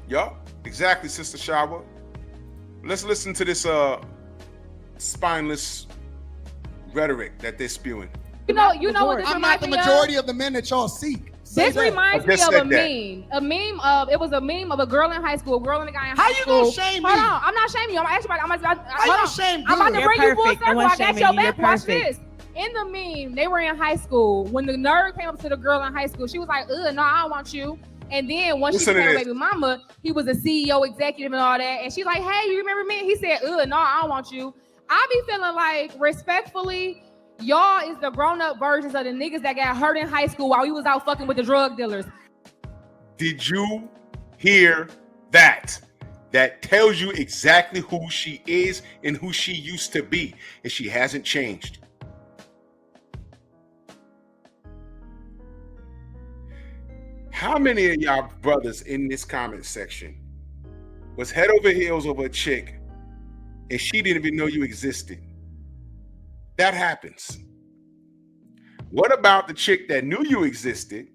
Yup, exactly, Sister Shawa. Let's listen to this spineless rhetoric that they're spewing. You know what this I'm not the majority of the men that y'all seek. This reminds me of a meme. It was a meme of a girl in high school, a girl and a guy in high school. How you gonna shame me? Hold on, I'm not shaming you. I'm actually How you gonna shame I'm about to bring you full perfect. circle. I got your back. Watch Perfect. this. In the meme, they were in high school. When the nerd came up to the girl in high school, she was like, ugh, no, I don't want you. And then once she became a baby mama, he was a CEO executive and all that. And she's like, hey, you remember me? He said, ugh, no, I don't want you. I be feeling like, respectfully, y'all is the grown-up versions of the niggas that got hurt in high school while we was out fucking with the drug dealers. Did you hear that? That tells you exactly who she is and who she used to be. And she hasn't changed. How many of y'all brothers in this comment section was head over heels over a chick and she didn't even know you existed? That happens. What about the chick that knew you existed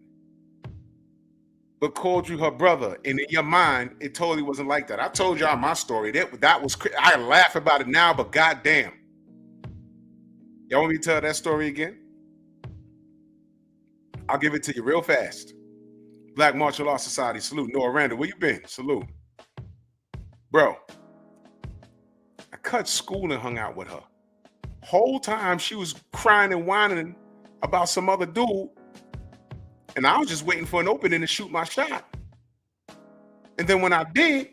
but called you her brother, and in your mind it totally wasn't like that? I told y'all my story. That was I laugh about it now, but goddamn. Y'all want me to tell that story again? I'll give it to you real fast. Black Martial Arts Society, salute. Noah Randall, where you been? Salute. Bro, I cut school and hung out with her. Whole time she was crying and whining about some other dude, and I was just waiting for an opening to shoot my shot. And then when I did,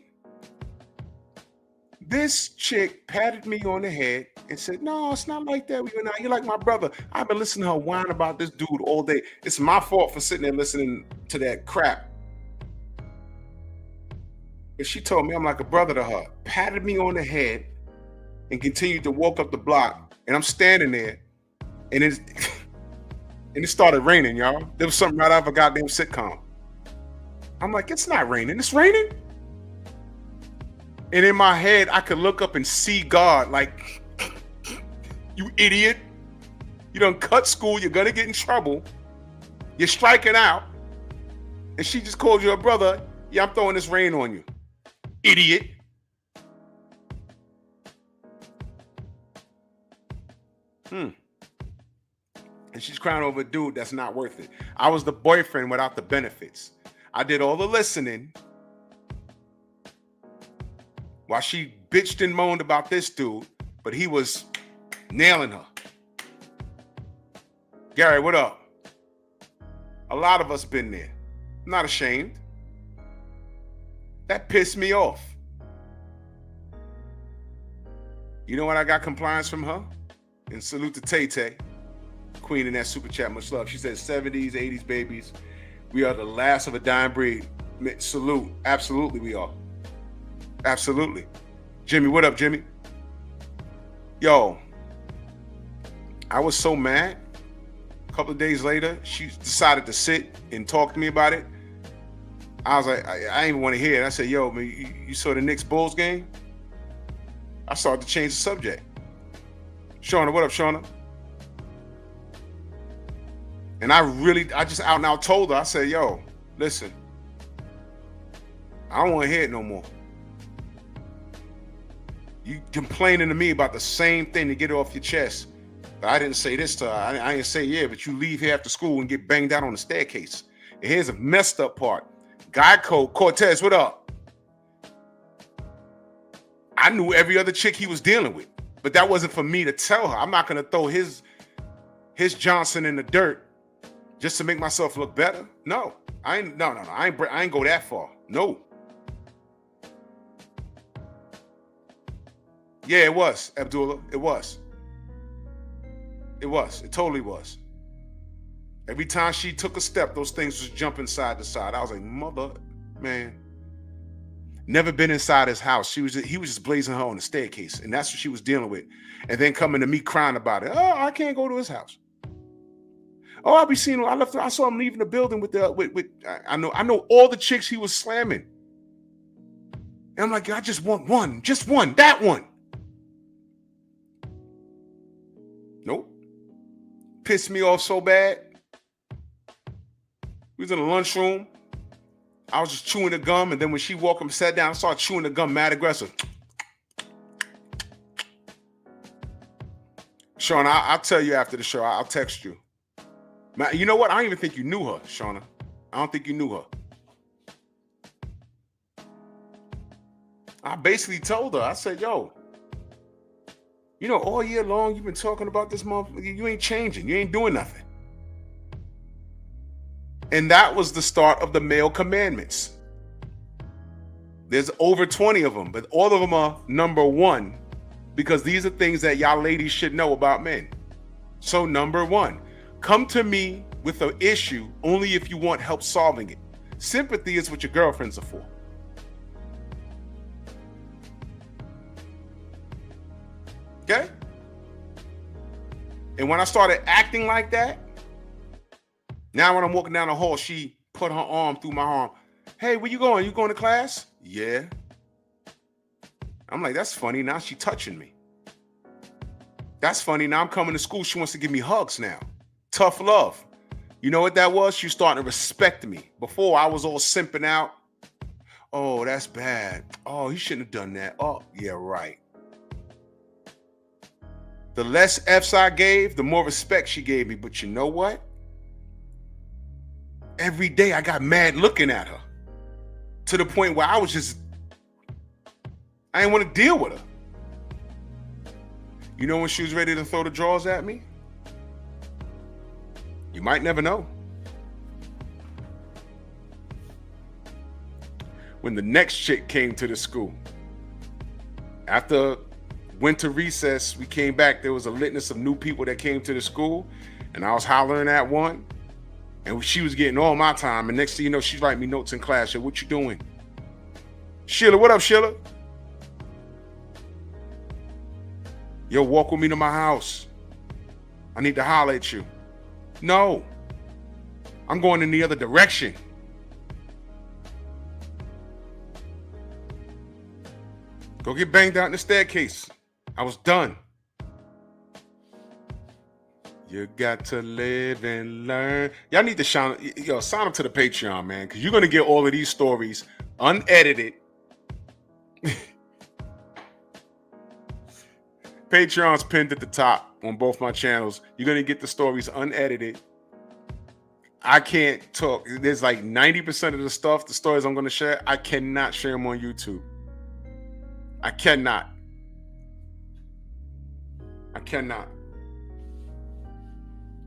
This chick patted me on the head and said, no, it's not like that. You're like my brother. I've been listening to her whine about this dude all day. It's my fault for sitting there listening to that crap. But she told me I'm like a brother to her, patted me on the head and continued to walk up the block. And I'm standing there and it started raining, y'all. There was something right out of a goddamn sitcom. I'm like, it's not raining. It's raining. And in my head, I could look up and see God like, you idiot. You done cut school. You're going to get in trouble. You're striking out. And she just called you a brother. Yeah, I'm throwing this rain on you. Idiot. And she's crying over a dude that's not worth it. I was the boyfriend without the benefits. I did all the listening while she bitched and moaned about this dude, but he was nailing her. Gary, what up? A lot of us been there. I'm not ashamed. That pissed me off. You know what I got compliance from her? And salute to Tay-Tay, queen in that super chat, much love. She said 70s, 80s babies. We are the last of a dying breed. Salute. Absolutely we are. Absolutely. Jimmy, what up, Jimmy? Yo, I was so mad. A couple of days later, she decided to sit and talk to me about it. I was like, I didn't even want to hear it. I said, yo, man, you saw the Knicks Bulls game? I started to change the subject. Shauna, what up, Shauna? And I just out and out told her, I said, yo, listen, I don't want to hear it no more. You complaining to me about the same thing to get it off your chest. But I didn't say this to her. I didn't say, yeah, but you leave here after school and get banged out on the staircase. And here's a messed up part. Geico, Cortez, what up? I knew every other chick he was dealing with, but that wasn't for me to tell her. I'm not going to throw his Johnson in the dirt just to make myself look better. No, I ain't go that far. No. Yeah, it was, Abdullah. It was. It was. It totally was. Every time she took a step, those things was jumping side to side. I was like, mother, man. Never been inside his house. He was just blazing her on the staircase, and that's what she was dealing with. And then coming to me crying about it. Oh, I can't go to his house. Oh, I'll be seeing him. I saw him leaving the building with I know all the chicks he was slamming. And I'm like, I just want one, that one. Nope. Pissed me off so bad. We was in the lunchroom. I was just chewing the gum, and then when she walked up and sat down, I started chewing the gum mad aggressive. Shauna, I'll tell you after the show. I'll text you. You know what? I don't even think you knew her, Shauna. I don't think you knew her. I basically told her, I said, yo, you know, all year long you've been talking about this motherfucker. You ain't changing. You ain't doing nothing. And that was the start of the male commandments. There's over 20 of them, but all of them are number one, because these are things that y'all ladies should know about men. So number one, come to me with an issue only if you want help solving it. Sympathy is what your girlfriends are for. Okay? And when I started acting like that, now when I'm walking down the hall, she put her arm through my arm. Hey, where you going? You going to class? Yeah. I'm like, that's funny. Now she touching me. That's funny. Now I'm coming to school. She wants to give me hugs now. Tough love. You know what that was? She starting to respect me. Before, I was all simping out. Oh, that's bad. Oh, he shouldn't have done that. Oh, yeah, right. The less F's I gave, the more respect she gave me. But you know what? Every day I got mad looking at her, to the point where I didn't want to deal with her. You know when she was ready to throw the drawers at me? You might never know. When the next chick came to the school, After winter recess, we came back. There was a litness of new people that came to the school, and I was hollering at one, and she was getting all my time. And next thing you know, she's writing me notes in class. Yo, what you doing? Sheila, what up, Sheila? Yo, walk with me to my house. I need to holler at you. No, I'm going in the other direction. Go get banged out in the staircase. I was done. You got to live and learn. Y'all need to sign up to the Patreon, man, because you're going to get all of these stories unedited. Patreon's pinned at the top on both my channels. You're going to get the stories unedited. I can't talk. There's like 90% of the stories I'm going to share, I cannot share them on YouTube. I cannot. I'm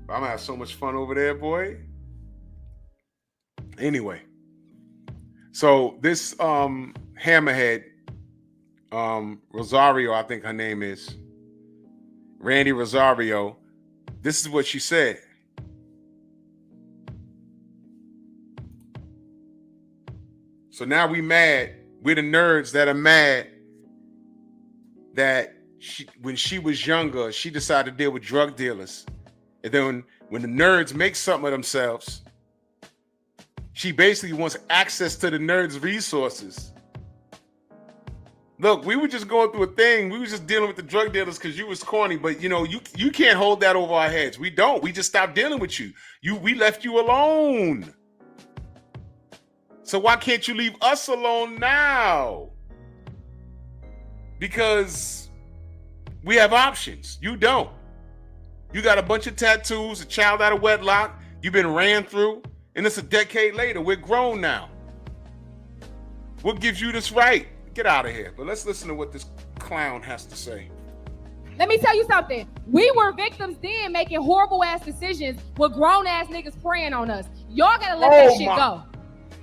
gonna have so much fun over there, boy. Anyway, so this hammerhead, Rosario, I think her name is Randy Rosario. This is what she said. So now we mad. We're the nerds that are mad that when she was younger, she decided to deal with drug dealers. And then when the nerds make something of themselves, she basically wants access to the nerds' resources. Look, we were just going through a thing. We were just dealing with the drug dealers because you was corny. But, you can't hold that over our heads. We don't. We just stopped dealing with you. We left you alone. So why can't you leave us alone now? Because we have options. You don't. You got a bunch of tattoos, a child out of wedlock. You've been ran through, and it's a decade later. We're grown now. What gives you this right? Get out of here. But let's listen to what this clown has to say. Let me tell you something. We were victims then making horrible ass decisions with grown ass niggas preying on us. Y'all gotta let that shit go.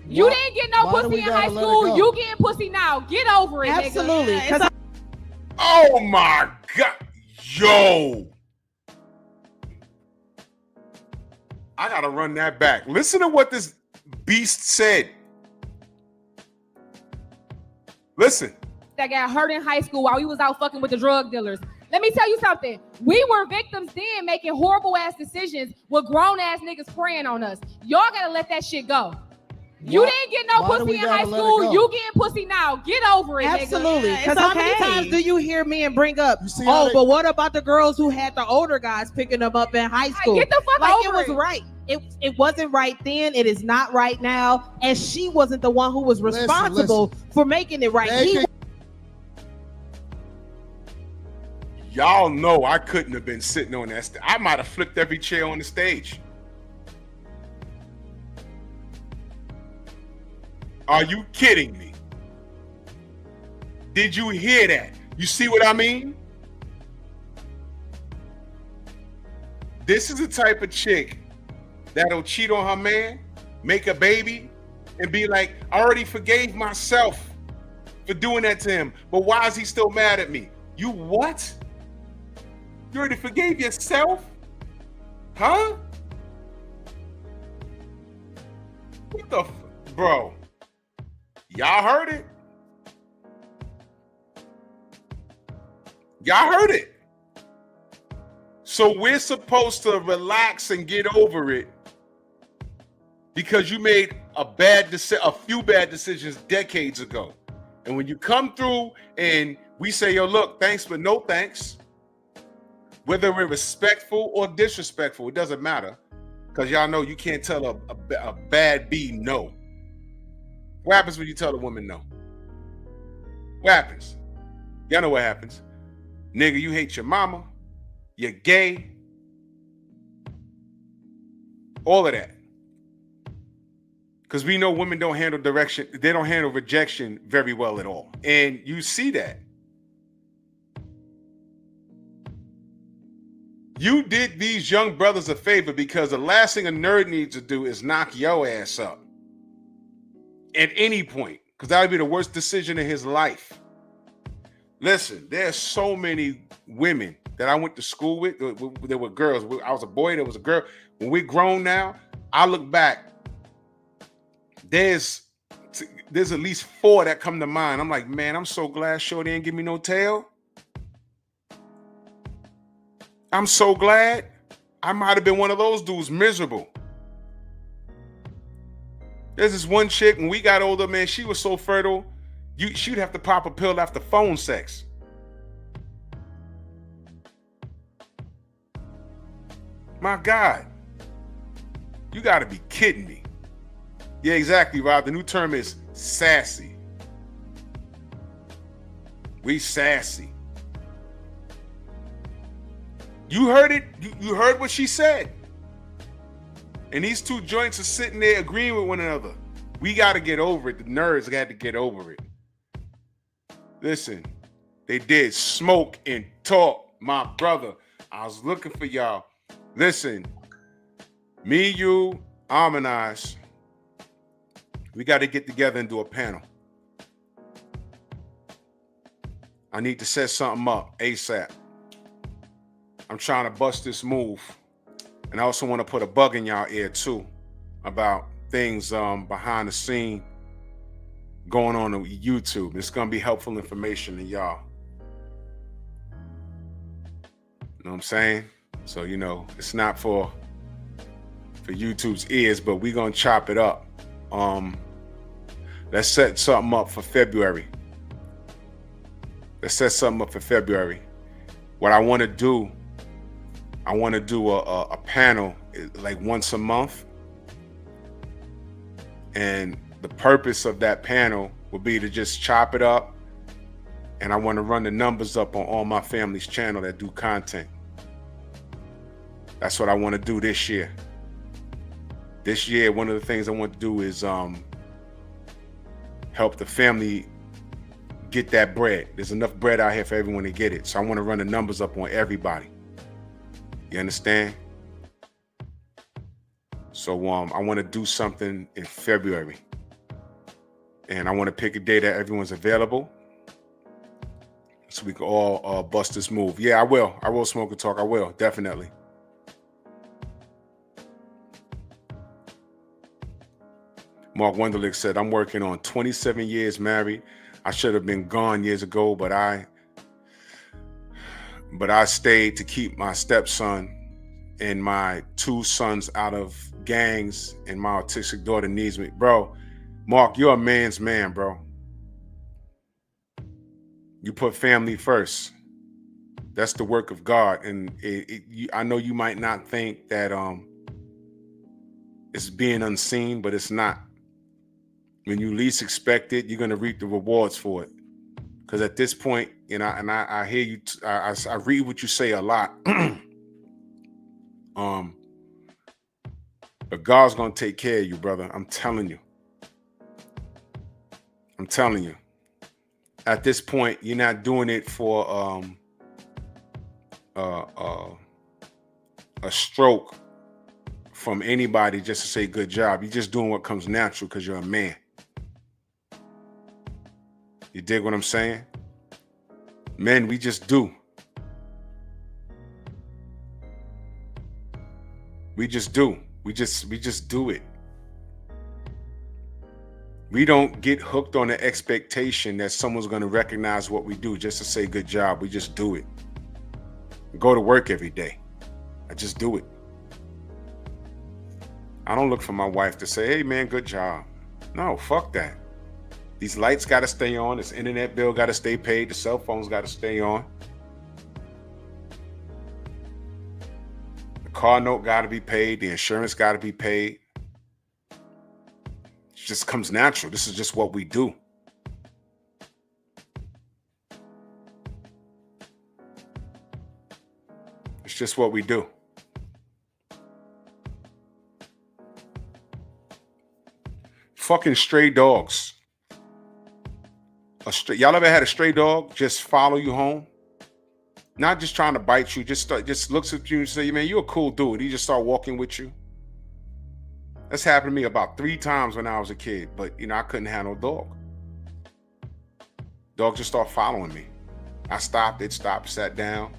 You didn't get no pussy in high school. You getting pussy now. Get over it, Absolutely. nigga. Oh my God. Yo. I gotta run that back. Listen to what this beast said. Listen. That got hurt in high school while we was out fucking with the drug dealers. Let me tell you something. We were victims then making horrible ass decisions with grown ass niggas preying on us. Y'all gotta let that shit go. You didn't get no pussy in high school. You getting pussy now. Get over it, Absolutely. nigga. Because how many times do you hear men bring up, but what about the girls who had the older guys picking them up in high school? Get the fuck over it. It was right. It wasn't right then. It is not right now. And she wasn't the one who was responsible for making it right. Y'all know I couldn't have been sitting on that. I might have flipped every chair on the stage. Are you kidding me? Did you hear that? You see what I mean? This is the type of chick that'll cheat on her man, make a baby, and be like, I already forgave myself for doing that to him, but why is he still mad at me? You what? You already forgave yourself? Huh? What the bro? Y'all heard it? Y'all heard it. So we're supposed to relax and get over it because you made a few bad decisions decades ago. And when you come through and we say, yo, look, thanks, but no thanks, whether we're respectful or disrespectful, it doesn't matter. Because y'all know you can't tell a bad B no. What happens when you tell a woman no? What happens? Y'all know what happens. Nigga, you hate your mama. You're gay. All of that. Because we know women don't handle direction. They don't handle rejection very well at all. And you see that. You did these young brothers a favor because the last thing a nerd needs to do is knock your ass up. At any point, because that would be the worst decision in his life. Listen, there's so many women that I went to school with. There were girls. I was a boy. There was a girl. When we're grown now, I look back. There's at least 4 that come to mind. I'm like, man, I'm so glad Shorty didn't give me no tail. I'm so glad. I might have been one of those dudes, miserable. There's this one chick, when we got older, man, she was so fertile, she'd have to pop a pill after phone sex. My God. You got to be kidding me. Yeah, exactly, Rob. The new term is sassy. We sassy. You heard it. You heard what she said. And these two joints are sitting there agreeing with one another. We got to get over it. The nerds got to get over it. Listen, they did smoke and talk, my brother. I was looking for y'all. Listen, me, you, Harmonize. We got to get together and do a panel. I need to set something up ASAP. I'm trying to bust this move. And I also want to put a bug in y'all ear too about things behind the scene going on YouTube. It's going to be helpful information to y'all. You know what I'm saying? So, you know, it's not for YouTube's ears, but we're going to chop it up. Let's set something up for February. Let's set something up for February. What I want to do, a panel like once a month. And the purpose of that panel would be to just chop it up. And I want to run the numbers up on all my family's channel that do content. That's what I want to do this year. This year, one of the things I want to do is help the family get that bread. There's enough bread out here for everyone to get it. So I want to run the numbers up on everybody. You understand? So I want to do something in February. And I want to pick a day that everyone's available so we can all bust this move. Yeah, I will. I will smoke and talk. I will, definitely. Mark Wunderlich said, I'm working on 27 years married. I should have been gone years ago, but I stayed to keep my stepson and my 2 sons out of gangs, and my autistic daughter needs me. Bro, Mark, you're a man's man, bro. You put family first. That's the work of God. And I know you might not think that it's being unseen, but it's not. When you least expect it, you're going to reap the rewards for it. Because at this point, you know, and I hear you, I read what you say a lot. But God's going to take care of you, brother. I'm telling you. I'm telling you. At this point, you're not doing it for a stroke from anybody just to say good job. You're just doing what comes natural because you're a man. You dig what I'm saying? Men, we just do. We just do. We just do it. We don't get hooked on the expectation that someone's going to recognize what we do just to say good job. We just do it. I go to work every day. I just do it. I don't look for my wife to say, hey man, good job. No, fuck that. These lights got to stay on. This internet bill got to stay paid. The cell phones got to stay on. The car note got to be paid. The insurance got to be paid. It just comes natural. This is just what we do. It's just what we do. Fucking stray dogs. Y'all ever had a stray dog just follow you home? Not just trying to bite you, just looks at you and say, man, you're a cool dude. He just start walking with you. That's happened to me about 3 times when I was a kid, but you know, I couldn't have no dog. Dog just start following me. I stopped, it stopped, sat down,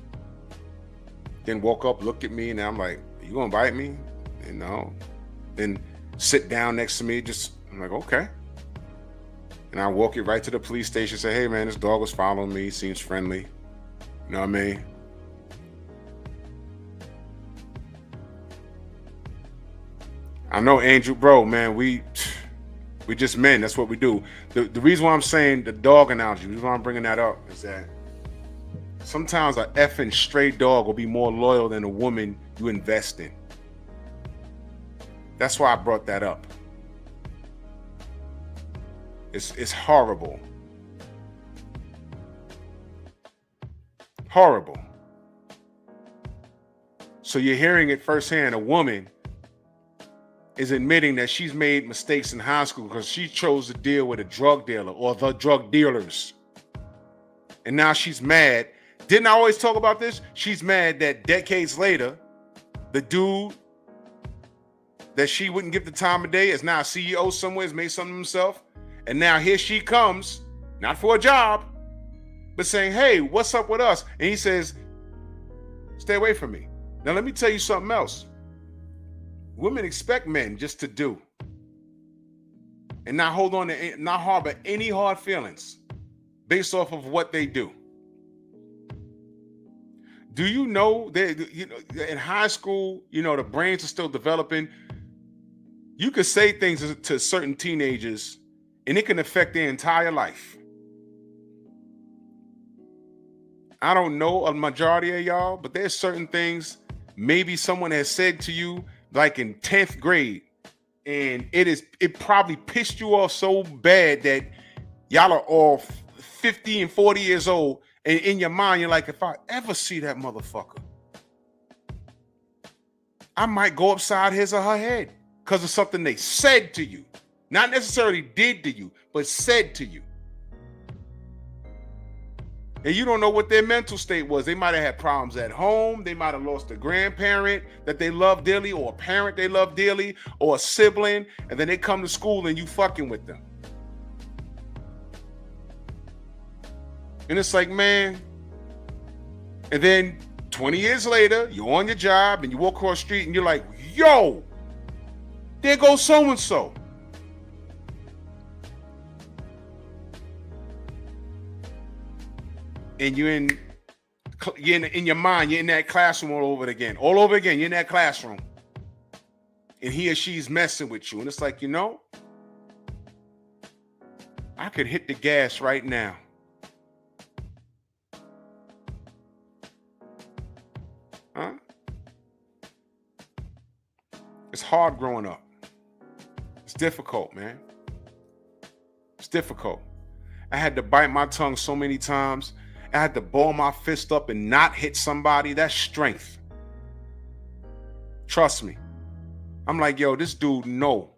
then woke up, looked at me, and I'm like, you gonna bite me? You know, then sit down next to me, I'm like, okay. And I walk it right to the police station, say, hey man, this dog was following me, seems friendly. You know what I mean? I know, Angel, bro, man, we just men, that's what we do. The reason why I'm saying the dog analogy, the reason why I'm bringing that up is that sometimes an effing stray dog will be more loyal than a woman you invest in. That's why I brought that up. It's horrible. Horrible. So you're hearing it firsthand. A woman is admitting that she's made mistakes in high school because she chose to deal with a drug dealer or the drug dealers. And now she's mad. Didn't I always talk about this? She's mad that decades later, the dude that she wouldn't give the time of day is now a CEO somewhere, has made something of himself. And now here she comes, not for a job, but saying, hey, what's up with us? And he says, stay away from me. Now, let me tell you something else. Women expect men just to do and not hold on to, not harbor any hard feelings based off of what they do. Do you know that, you know, in high school, you know, the brains are still developing. You could say things to certain teenagers and it can affect their entire life. I don't know a majority of y'all, but there's certain things maybe someone has said to you like in 10th grade, and it probably pissed you off so bad that y'all are all 50 and 40 years old, and in your mind you're like, if I ever see that motherfucker, I might go upside his or her head because of something they said to you. Not necessarily did to you, but said to you. And you don't know what their mental state was. They might have had problems at home. They might have lost a grandparent that they love dearly, or a parent they love dearly, or a sibling, and then they come to school and you fucking with them. And it's like, man. And then 20 years later, you're on your job and you walk across the street and you're like, yo, there goes so-and-so. And you're in your mind, you're in that classroom all over again. You're in that classroom. And he or she's messing with you. And it's like, you know, I could hit the gas right now. Huh? It's hard growing up. It's difficult, man. It's difficult. I had to bite my tongue so many times. I had to ball my fist up and not hit somebody. That's strength. Trust me. I'm like, yo, this dude know.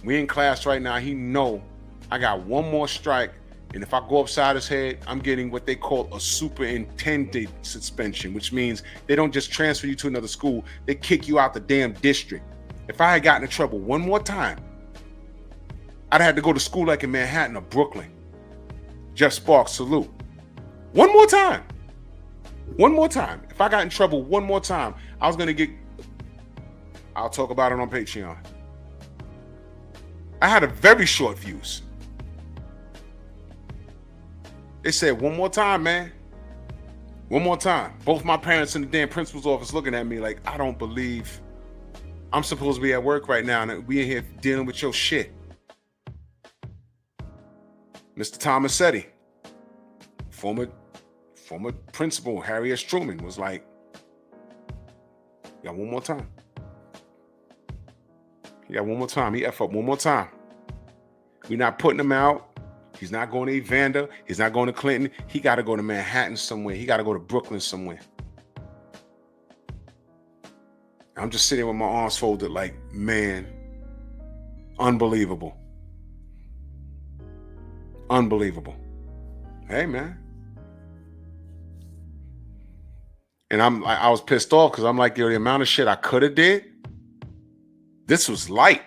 We in class right now. He know I got one more strike. And if I go upside his head, I'm getting what they call a superintended suspension, which means they don't just transfer you to another school. They kick you out the damn district. If I had gotten in trouble one more time, I'd have had to go to school like in Manhattan or Brooklyn. Jeff Sparks, salute. One more time. One more time. If I got in trouble one more time, I was going to get... I'll talk about it on Patreon. I had a very short fuse. They said, one more time, man. One more time. Both my parents in the damn principal's office looking at me like, I don't believe I'm supposed to be at work right now and we in here dealing with your shit. Mr. Tomasetti, former principal, Harry S. Truman, was like, you got one more time. He got one more time. He F up one more time. We're not putting him out. He's not going to Evander. He's not going to Clinton. He got to go to Manhattan somewhere. He got to go to Brooklyn somewhere. I'm just sitting with my arms folded like, man, unbelievable. Unbelievable. Hey, man. And I was pissed off because I'm like, yo, the amount of shit I could have did, this was light.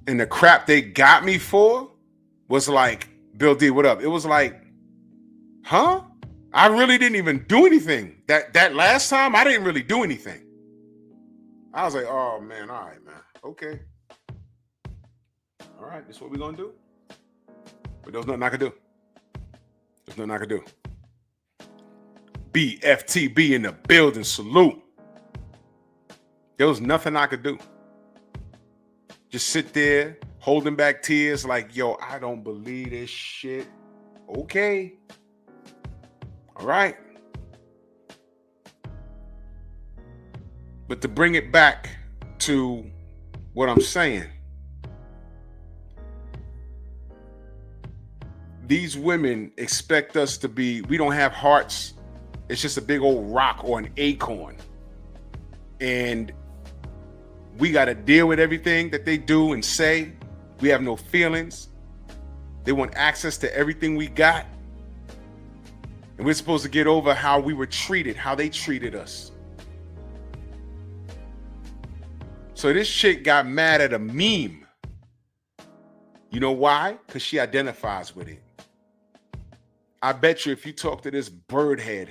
And the crap they got me for, was like, Bill D, what up? It was like, huh? I really didn't even do anything. That last time, I didn't really do anything. I was like, oh, man, all right, man. Okay. All right, this is what we're going to do. But there's nothing I could do. There's nothing I could do. BFTB in the building, salute. There was nothing I could do. Just sit there, holding back tears like, yo, I don't believe this shit. Okay. All right. But to bring it back to what I'm saying, these women expect us to be, we don't have hearts. It's just a big old rock or an acorn. And we got to deal with everything that they do and say. We have no feelings. They want access to everything we got. And we're supposed to get over how we were treated, how they treated us. So this chick got mad at a meme. You know why? Because she identifies with it. I bet you if you talk to this birdhead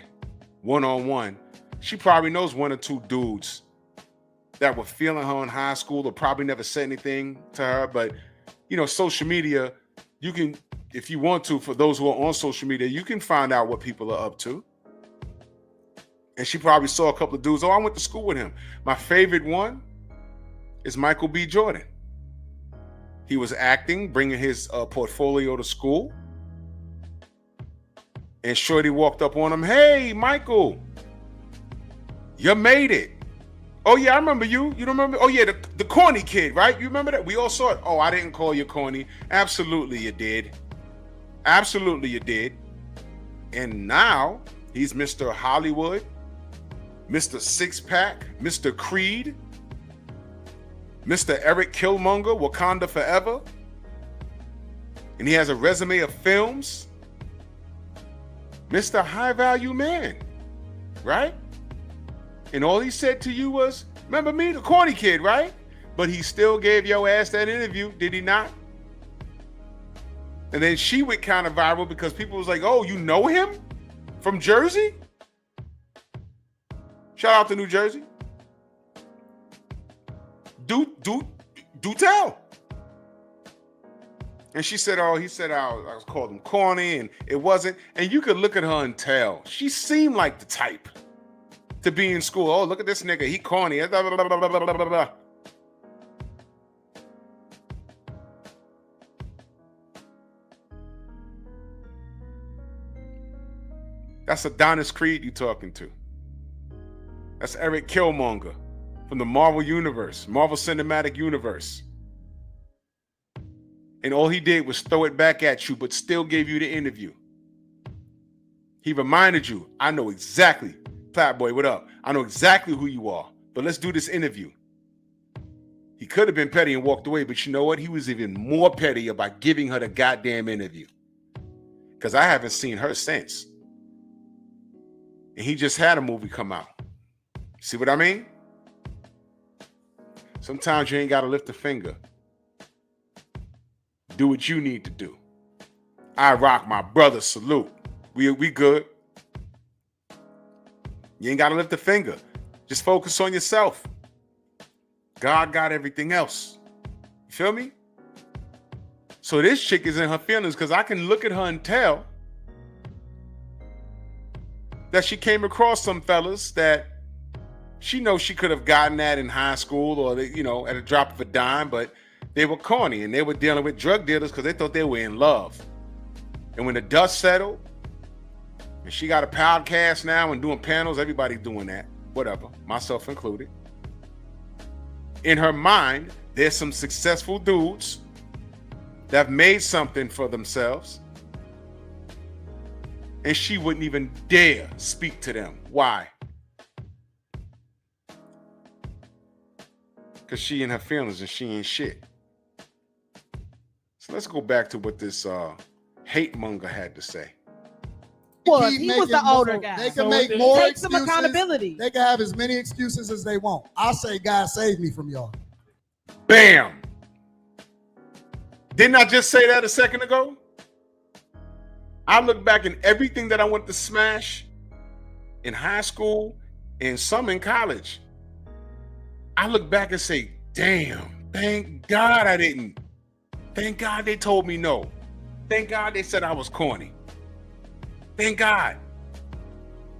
one-on-one, she probably knows one or two dudes that were feeling her in high school or probably never said anything to her. But, you know, social media, you can, if you want to, for those who are on social media, you can find out what people are up to. And she probably saw a couple of dudes. Oh, I went to school with him. My favorite one is Michael B. Jordan. He was acting, bringing his portfolio to school. And Shorty walked up on him. Hey, Michael, you made it. Oh, yeah, I remember you. You don't remember? Oh, yeah, the corny kid, right? You remember that? We all saw it. Oh, I didn't call you corny. Absolutely, you did. Absolutely, you did. And now he's Mr. Hollywood, Mr. Six Pack, Mr. Creed, Mr. Eric Killmonger, Wakanda Forever. And he has a resume of films. Mr. High Value Man, right? And all he said to you was, remember me, the corny kid, right? But he still gave your ass that interview, did he not? And then she went kind of viral because people was like, oh, you know him from Jersey? Shout out to New Jersey. Do tell. And she said, oh, he said I was called him corny and it wasn't. And you could look at her and tell. She seemed like the type to be in school. Oh, look at this nigga. He corny. Blah, blah, blah, blah, blah, blah, blah. That's Adonis Creed you talking to. That's Eric Killmonger from the Marvel Universe, Marvel Cinematic Universe. And all he did was throw it back at you, but still gave you the interview. He reminded you, I know exactly, Flatboy, what up? I know exactly who you are, but let's do this interview. He could have been petty and walked away, but you know what? He was even more petty about giving her the goddamn interview. Because I haven't seen her since. And he just had a movie come out. See what I mean? Sometimes you ain't got to lift a finger. Do what you need to do. I rock, my brother, salute. We good. You ain't got to lift a finger. Just focus on yourself. God got everything else. You feel me? So this chick is in her feelings because I can look at her and tell that she came across some fellas that she knows she could have gotten at in high school or, you know, at a drop of a dime, but they were corny and they were dealing with drug dealers because they thought they were in love. And when the dust settled, and she got a podcast now and doing panels, everybody's doing that, whatever, myself included. In her mind, there's some successful dudes that have made something for themselves, and she wouldn't even dare speak to them. Why? Because she in her feelings and she ain't shit. So let's go back to what this hate monger had to say. Well, he was the older guy. They can make more take excuses. Some accountability. They can have as many excuses as they want. I say, God save me from y'all. Bam. Didn't I just say that a second ago? I look back in everything that I went to smash in high school and some in college. I look back and say, damn, thank God I didn't. Thank God they told me no. Thank God they said I was corny. Thank God.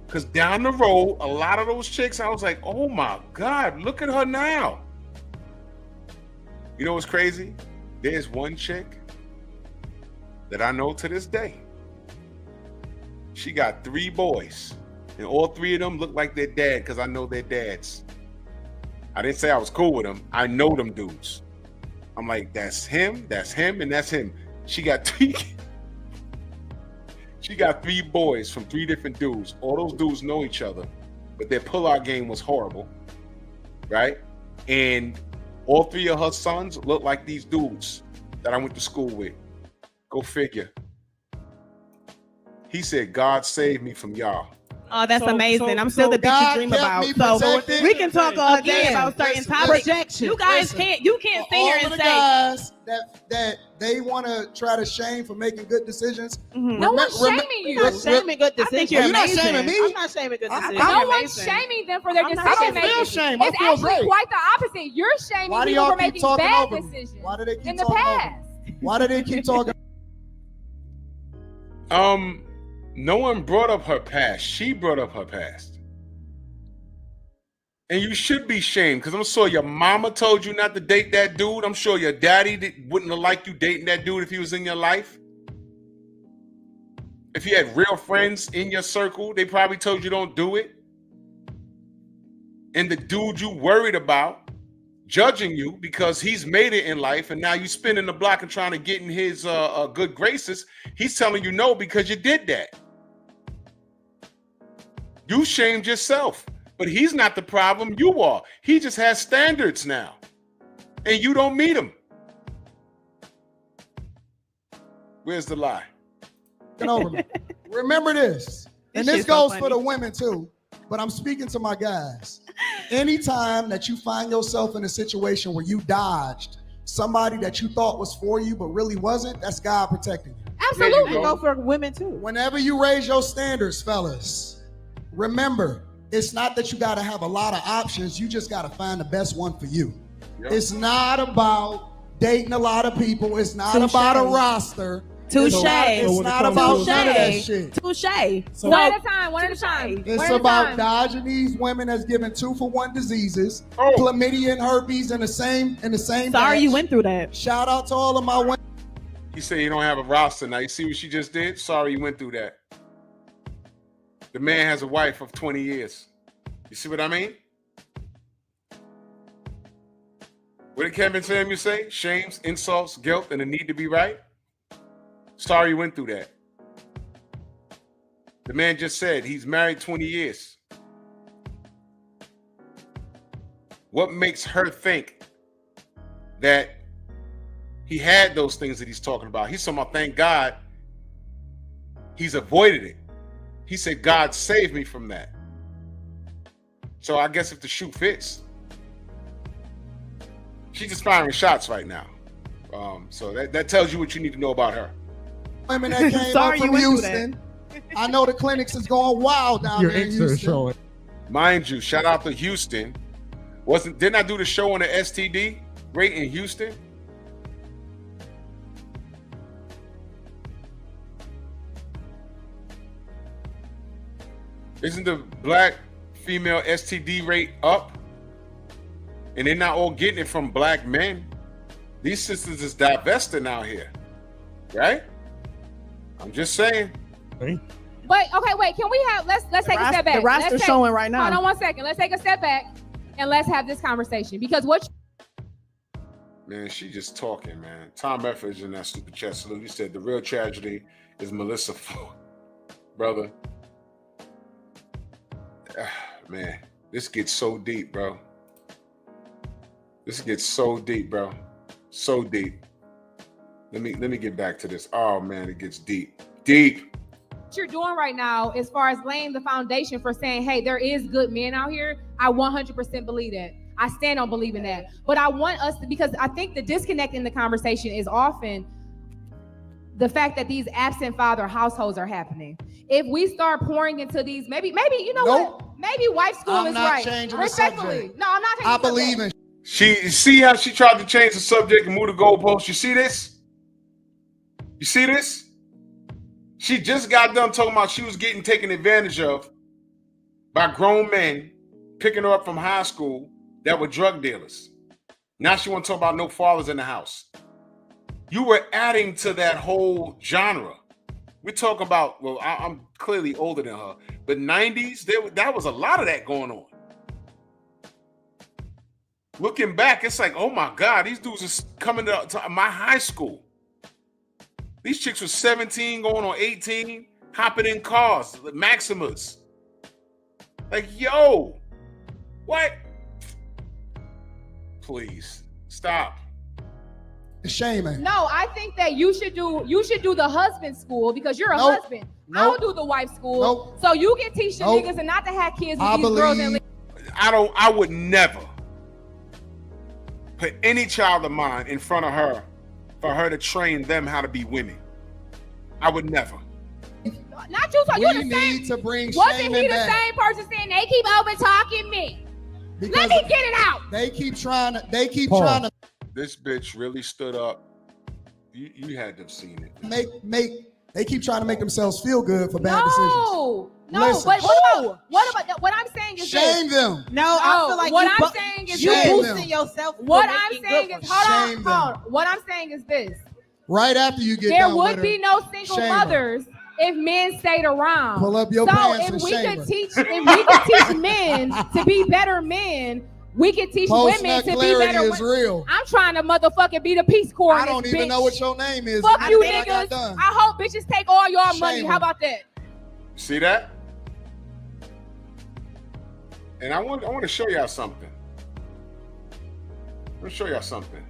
Because down the road, a lot of those chicks, I was like, oh my God, look at her now. You know what's crazy? There's one chick that I know to this day. She got 3 boys, and all 3 of them look like their dad because I know their dads. I didn't say I was cool with them. I know them dudes. I'm like, that's him, and that's him. She got 3 boys from 3 different dudes. All those dudes know each other, but their pull-out game was horrible, right? And all 3 of her sons look like these dudes that I went to school with. Go figure. He said, God saved me from y'all. Oh, that's amazing. I'm still the bitch you dream about. So we can talk all day about certain topics. Projection. You guys can't sit here and say guys that they want to try to shame for making good decisions. No one's shaming you. I'm not shaming good decisions. You're not shaming me. I'm not shaming good decisions. No one's shaming them for their decision making. I don't feel shame. I It's feel actually great. quite the opposite. You're shaming Why do people y'all for keep making talking bad over me? decisions Why do they keep in the talking over past. me? Why do they keep talking? No one brought up her past. She brought up her past. And you should be shamed because I'm sure your mama told you not to date that dude. I'm sure your daddy wouldn't have liked you dating that dude if he was in your life. If you had real friends in your circle, they probably told you don't do it. And the dude you worried about judging you because he's made it in life and now you spinning the block and trying to get in his good graces, he's telling you no because you did that. You shamed yourself, but he's not the problem, you are. He just has standards now and you don't meet them. Where's the lie? Over me. Remember this, and this goes for the women too, but I'm speaking to my guys. Anytime that you find yourself in a situation where you dodged somebody that you thought was for you but really wasn't, that's God protecting you. Absolutely. Go for women too. Whenever you raise your standards, fellas, remember, it's not that you got to have a lot of options. You just got to find the best one for you. Yep. It's not about dating a lot of people. It's not about a roster. Touche. It's not about none of that shit. Touche. So one at a time. It's about dodging these women that's giving 2-for-1 diseases, chlamydia and herpes in the same. Sorry batch. you went through that. Shout out to all of my women. You say you don't have a roster now. You see what she just did? Sorry you went through that. The man has a wife of 20 years. You see what I mean? What did Kevin Samuel say? Shames, insults, guilt, and the need to be right? Sorry you went through that. The man just said he's married 20 years. What makes her think that he had those things that he's talking about? He's talking about, thank God, he's avoided it. He said, God saved me from that. So I guess if the shoe fits, she's just firing shots right now. So that tells you what you need to know about her. Women that came up from Houston. I know the clinics is going wild down there in Houston. Showing. Mind you, shout out to Houston. Didn't I do the show on the STD rate in Houston? Isn't the black female STD rate up? And they're not all getting it from black men. These sisters is divesting out here, right? I'm just saying. But okay, wait. Can we have? Let's take a step back. The roster's showing right now. Hold on 1 second. Let's take a step back and let's have this conversation because Man, she just talking, man. Tom Effridge in that stupid chat salute. He said the real tragedy is Melissa Ford. Brother. Man, this gets so deep, bro. This gets so deep, bro. So deep. Let me get back to this. Oh man, it gets deep. Deep. What you're doing right now, as far as laying the foundation for saying, hey, there is good men out here, I 100% believe that. I stand on believing that. But I want us to, because I think the disconnect in the conversation is often the fact that these absent father households are happening. If we start pouring into these, maybe you know what? Maybe wife school is right. Respectfully. No, I'm not changing I believe in. You see how she tried to change the subject and move the goalpost? You see this? You see this? She just got done talking about she was getting taken advantage of by grown men picking her up from high school that were drug dealers. Now she want to talk about no fathers in the house. You were adding to that whole genre. We're talking about, well, I'm clearly older than her, but 90s, that was a lot of that going on. Looking back, it's like, oh my God, these dudes are coming to my high school. These chicks were 17, going on 18, hopping in cars, the Maximas. Like, yo, what? Please, stop. Shaming. No, I think that you should do the husband school because you're a husband. I'll do the wife school. So you can teach the niggas and not to have kids with these girls and I would never put any child of mine in front of her for her to train them how to be women. I would never. Not you, so you need to bring wasn't shame he the back. same person saying they keep over talking me? Because let me get it out. They keep trying to This bitch really stood up. You had to have seen it. They keep trying to make themselves feel good for bad decisions. No, Listen. but what about what I'm saying is shame this. them. No, I feel like what I'm saying is you this. boosting yourself. What I'm saying is hold on. them. What I'm saying is this. Right after you get there done would with be her, no single shame mothers if men stayed around. Pull up your so pants if and we shame could her. teach men to be better men, we can teach women to be better is real. I'm trying to motherfucking be the Peace Corps. I don't even know what your name is. Fuck you niggas. I hope bitches take all your money. How about that? See that? And I want to show y'all something. Let me show y'all something.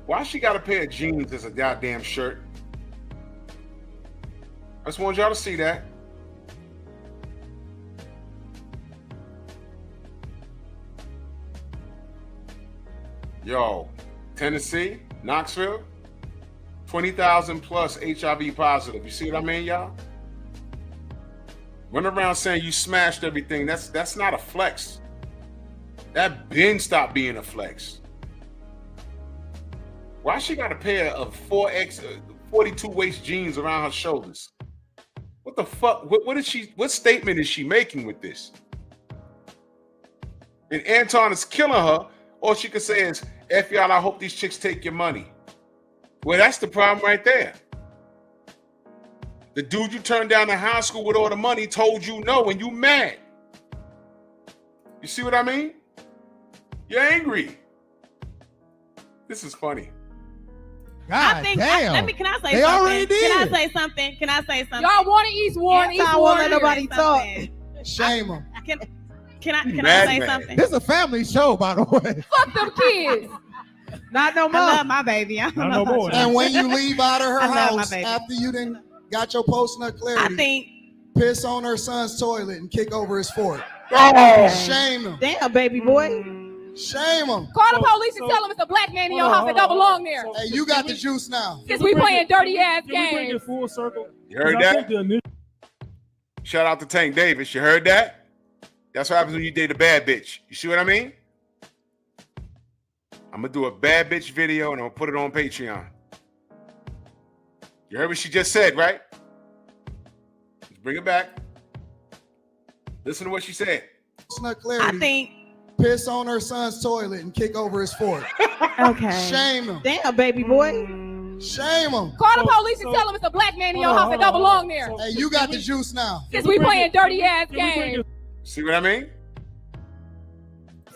Why she got a pair of jeans as a goddamn shirt? I just want y'all to see that. Yo, Tennessee, Knoxville, 20,000 plus HIV positive. You see what I mean, y'all? Run around saying you smashed everything. That's not a flex. That been stopped being a flex. Why she got a pair of 42 waist jeans around her shoulders? What the fuck? What statement is she making with this? And Anton is killing her. All she can say is, F y'all, I hope these chicks take your money. Well, that's the problem right there. The dude you turned down to high school with all the money told you no and you mad. You see what I mean? You're angry. This is funny. God I think, damn. can I say They something? already did. Can I say something? Y'all want to East Warren? East Warren. Let nobody talk. Shame them. Can I say something? This is a family show, by the way. Fuck them kids. Not no more. I love my baby. I don't know no more. And when you leave out of her I love my house baby. after you done got your post-nut clarity, I think. piss on her son's toilet and kick over his fork. Oh. Shame them. Damn, baby boy. Shame them. Call the police and tell them it's a black man in your house that don't belong there. Hey, you got the juice now. Since we playing dirty ass Can we bring games. it full circle? You heard 'Cause I that? think the initial- Shout out to Tank Davis. You heard that? That's what happens when you date a bad bitch. You see what I mean? I'm going to do a bad bitch video and I'm going to put it on Patreon. You heard what she just said, right? Let's bring it back. Listen to what she said. Post-nut clarity. I think. Piss on her son's toilet and kick over his fork. Okay. Shame them. Damn, baby boy. Shame them. Call the police and tell them it's a black man in your house that don't belong there. Hey, you got the juice now. Since we playing dirty ass Can we bring games. it See what I mean?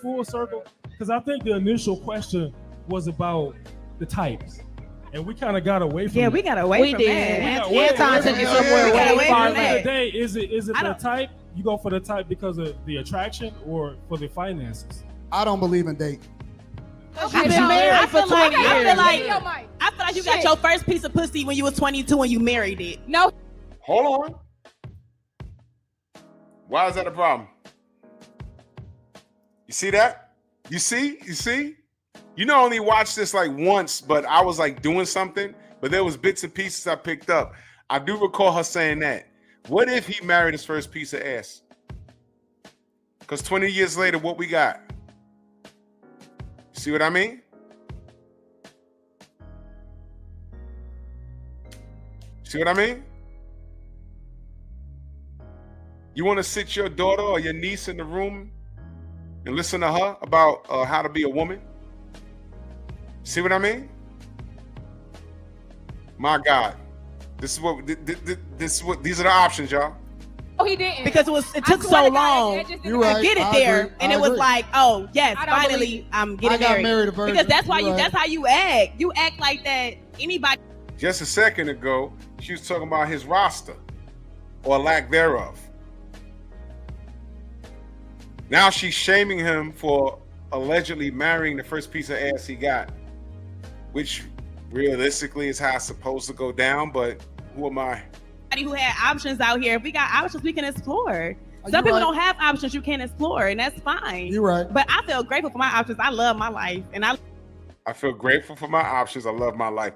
full circle? Because I think the initial question was about the types. And we kind of got away from Yeah, it. we got away We from did. that. Anton took it somewhere We got way away far from At the end of left. the day, is it I the don't- type? You go for the type because of the attraction or for the finances? I don't believe in dating. You've been married I for feel 20 like- I years. feel like- Yo, Mike. I feel like you got Shit. your first piece of pussy when you was 22 and you married it. No. Hold on. Why is that a problem? You see that? You see? You know, I only watched this like once, but I was like doing something, but there was bits and pieces I picked up. I do recall her saying that. What if he married his first piece of ass? Because 20 years later, what we got? See what I mean? See what I mean? You want to sit your daughter or your niece in the room and listen to her about how to be a woman? See what I mean? My God, these are the options, y'all. Oh, he didn't. Because it took so long to get it there, and it was like, oh yes, finally I'm getting married. Because that's why that's how you act. You act like that. Anybody. Just a second ago, she was talking about his roster or lack thereof. Now she's shaming him for allegedly marrying the first piece of ass he got, which realistically is how it's supposed to go down, but who am I? Who had options out here. If we got options, we can explore. Some people don't have options you can't explore, and that's fine. You're right. But I feel grateful for my options. I love my life, and I feel grateful for my options. I love my life.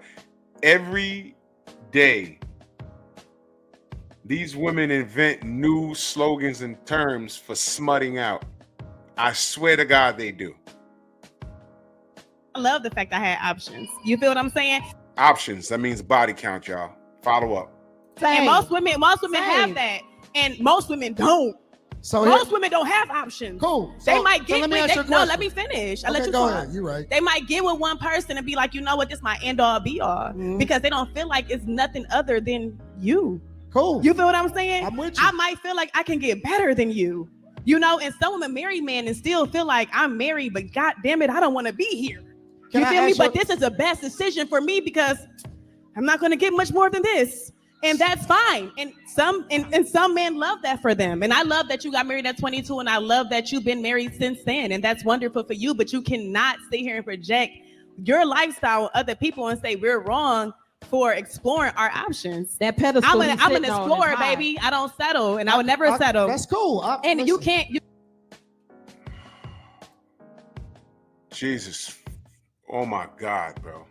Every day, these women invent new slogans and terms for smutting out. I swear to God they do. I love the fact I had options. You feel what I'm saying? Options. That means body count, y'all. Follow up. And most women have that, and most women don't. So most women don't have options. Cool. They might get. Let me finish. I'll okay, let you go talk. ahead. You're right. They might get with one person and be like, you know what, this is my end all be all, because they don't feel like it's nothing other than you. Cool. You feel what I'm saying? I'm with you. I might feel like I can get better than you. You know, and some women marry men and still feel like I'm married, but God damn it, I don't want to be here. You feel me? But this is the best decision for me because I'm not going to get much more than this. And that's fine. And some men love that for them. And I love that you got married at 22, and I love that you've been married since then. And that's wonderful for you, but you cannot sit here and project your lifestyle on other people and say we're wrong for exploring our options. That pedestal. I'm an explorer, baby. I don't settle, and I would never settle. That's cool. And you can't. Jesus. Oh my God, bro.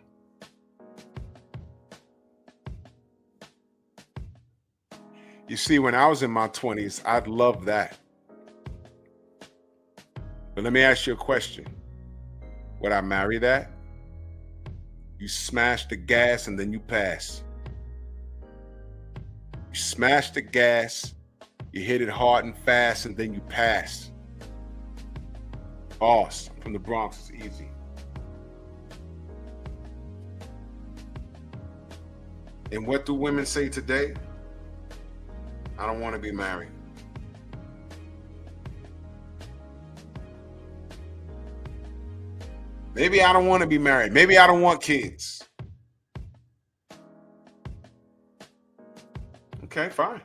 You see, when I was in my 20s, I'd love that. But let me ask you a question. Would I marry that? You smash the gas and then you pass. You smash the gas, you hit it hard and fast, and then you pass. Boss, I'm from the Bronx, it's easy. And what do women say today? I don't want to be married. Maybe I don't want to be married. Maybe I don't want kids. Okay, fine.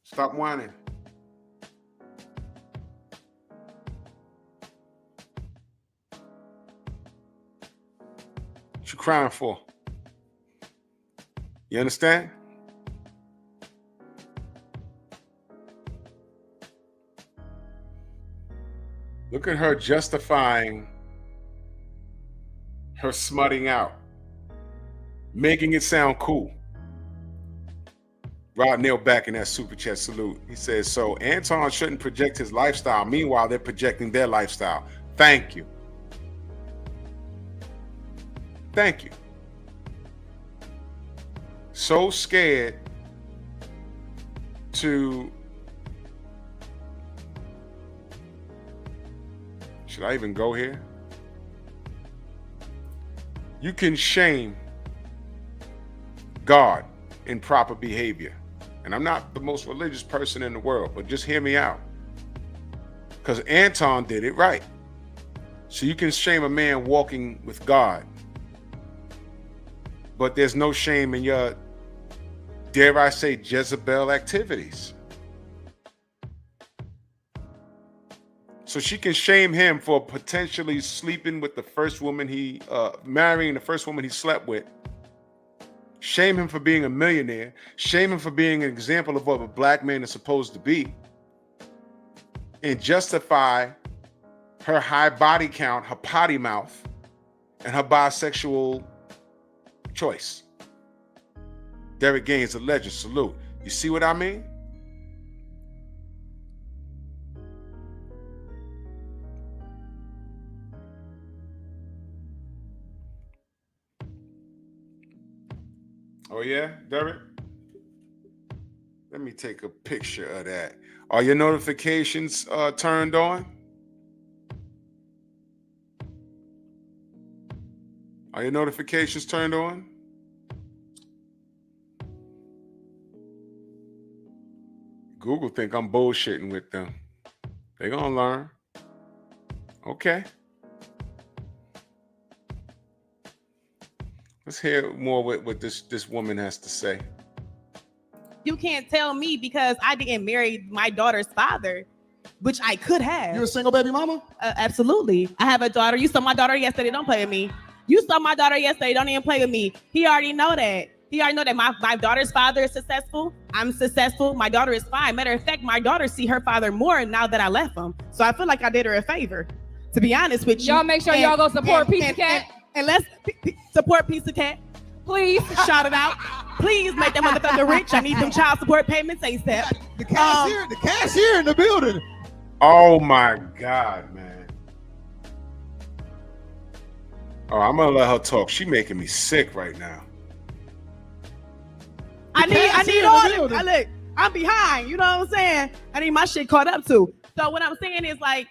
Stop whining. What you crying for? You understand? Look at her justifying her smutting out, making it sound cool. Rod Neal back in that super chat salute. He says, so Anton shouldn't project his lifestyle. Meanwhile, they're projecting their lifestyle. Thank you. Thank you. So scared to... Should I even go here? You can shame God in proper behavior. And I'm not the most religious person in the world, but just hear me out. Because Anton did it right. So you can shame a man walking with God, but there's no shame in your, dare I say, Jezebel activities. So she can shame him for potentially sleeping with the first woman marrying the first woman he slept with. Shame him for being a millionaire. Shame him for being an example of what a black man is supposed to be. and justify her high body count, her potty mouth, and her bisexual choice. Derek Gaines, a legend. Salute. You see what I mean? Oh yeah, Derek? Let me take a picture of that. Are your notifications turned on? Are your notifications turned on? Google think I'm bullshitting with them. They gonna learn. Okay. Let's hear more what this woman has to say. You can't tell me because I didn't marry my daughter's father, which I could have. You're a single baby mama? Absolutely. I have a daughter. You saw my daughter yesterday. Don't play with me. You saw my daughter yesterday. Don't even play with me. He already know that. He already know that my daughter's father is successful. I'm successful. My daughter is fine. Matter of fact, my daughter see her father more now that I left him. So I feel like I did her a favor, to be honest with you. Y'all make sure y'all go support Pizza Cat. And let's support Pizza Cat. Please shout it out. Please make that motherfucker rich. I need them child support payments ASAP. The cashier in the building. Oh my God, man. Oh, I'm gonna let her talk. She making me sick right now. I need all this. Look, I'm behind. You know what I'm saying? I need my shit caught up too. So what I'm saying is like,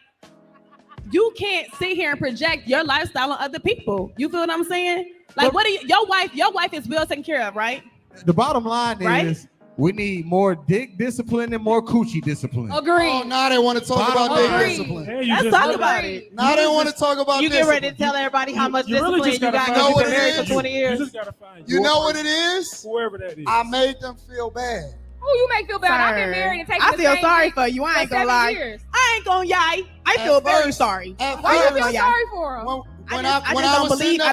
you can't sit here and project your lifestyle on other people. You feel what I'm saying? Like, what are you, your wife is well taken care of, right? The bottom line is we need more dick discipline and more coochie discipline. Agree. Oh, now they want to talk about dick discipline. Hey, Let's talk about it. Now they want to talk about You discipline. get ready to tell everybody how much You really discipline just you gotta got find because out you've been married what it for 20 is. years. You just gotta find You know what it is? whoever that is. I made them feel bad. Who you make feel bad? I've been married and taken I the feel same sorry dick for you. I ain't for gonna 7 lie. years. I ain't gonna yai. I feel very sorry. At Why you first, feel yeah. sorry for him? I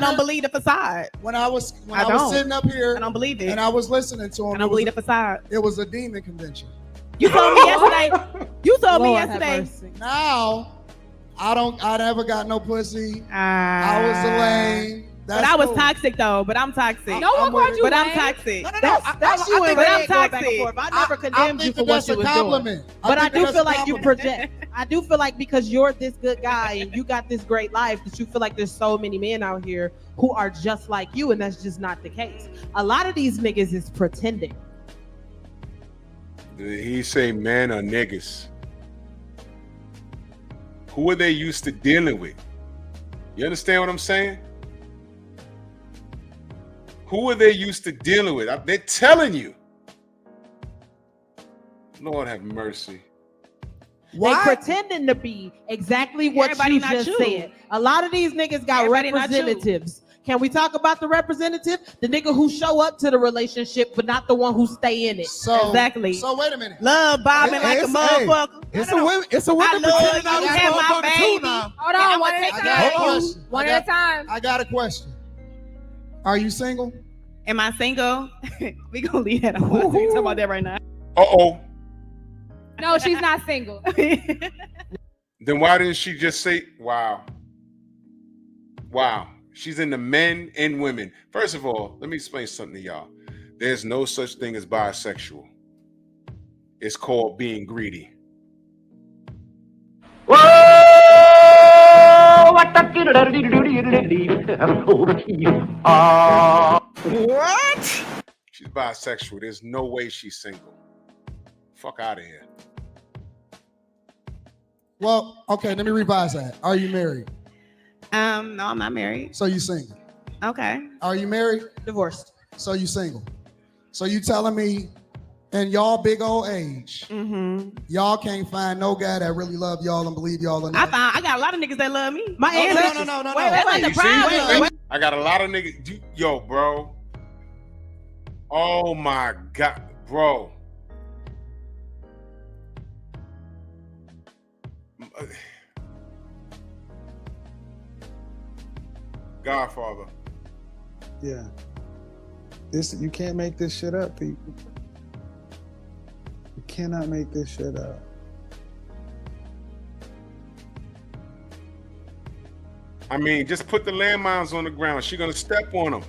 don't believe the facade. When I was don't. sitting up here, I don't believe it. and I was listening to him. I don't believe the facade. It was a demon convention. You told me yesterday. You told me Lord have yesterday. mercy. Now, I never got no pussy. I was a lame. But I was toxic though. But I'm toxic. No one called you But I'm lame. toxic. That's you and but I'm Red going back and toxic. forth. I never I condemned you think for that's what you a was compliment. doing. But I think do that's feel a like you compliment. project. I do feel like because you're this good guy and you got this great life that you feel like there's so many men out here who are just like you, and that's just not the case. A lot of these niggas is pretending. Did he say men or niggas? Who are they used to dealing with? You understand what I'm saying? Who are they used to dealing with? They're telling you. Lord have mercy. They pretending to be exactly what Everybody you not just you. said. A lot of these niggas got Everybody not you. representatives. Can we talk about the representative? The nigga who show up to the relationship, but not the one who stay in it. So Exactly. So wait a minute. Love bobbing like a motherfucker. It's a women love pretending you on this and my motherfucker too baby. now. Hold on, one I at a got a time. question. One at a time. I got a question. Are you single? Am I single? We gonna leave that alone. We talk about that right now. Uh-oh. No, she's not single. Then why didn't she just say, wow. Wow. She's in the men and women. First of all, let me explain something to y'all. There's no such thing as bisexual. It's called being greedy. What? She's bisexual. There's no way she's single. Fuck out of here. Well, okay, let me revise that. Are you married? No, I'm not married. So you single. Okay. Are you married? Divorced. So you single. So you telling me in y'all big old age, y'all can't find no guy that really love y'all and believe y'all or not? I got a lot of niggas that love me. My answer. No. That's not the You see? problem. I got a lot of niggas. Yo, bro. Oh my God, bro. Godfather. Yeah. You can't make this shit up, people. You cannot make this shit up. I mean, just put the landmines on the ground. She's gonna step on them.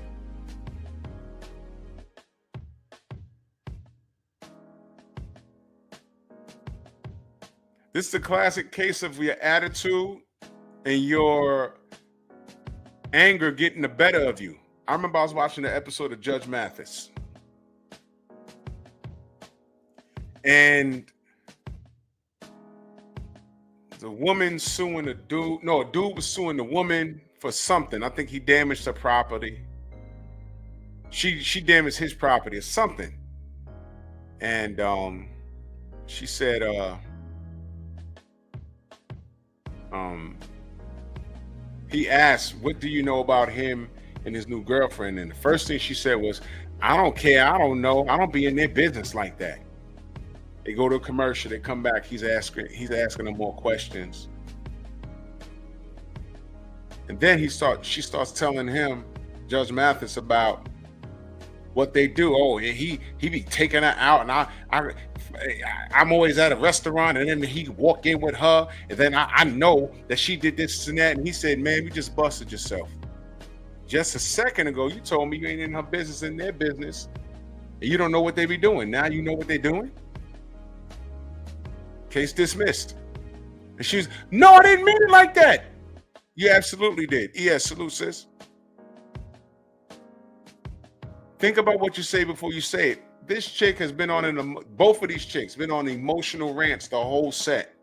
This is a classic case of your attitude and your anger getting the better of you. I remember I was watching the episode of Judge Mathis. And the woman suing the dude. No, a dude was suing the woman for something. I think he damaged her property. She damaged his property or something. And she said, he asked, what do you know about him and his new girlfriend? And the first thing she said was, I don't care. I don't know. I don't be in their business like that. They go to a commercial. They come back. He's asking them more questions. And then she starts telling him, Judge Mathis, about what they do. Oh, he be taking her out, and I'm always at a restaurant, and then he walk in with her, and then I know that she did this and that. And he said, man, you just busted yourself. Just a second ago, you told me you ain't in her business, in their business, and you don't know what they be doing. Now you know what they're doing? Case dismissed. And she's, no, I didn't mean it like that. You absolutely did. Yes, salute, sis. Think about what you say before you say it. This chick has been on, both of these chicks been on emotional rants the whole set.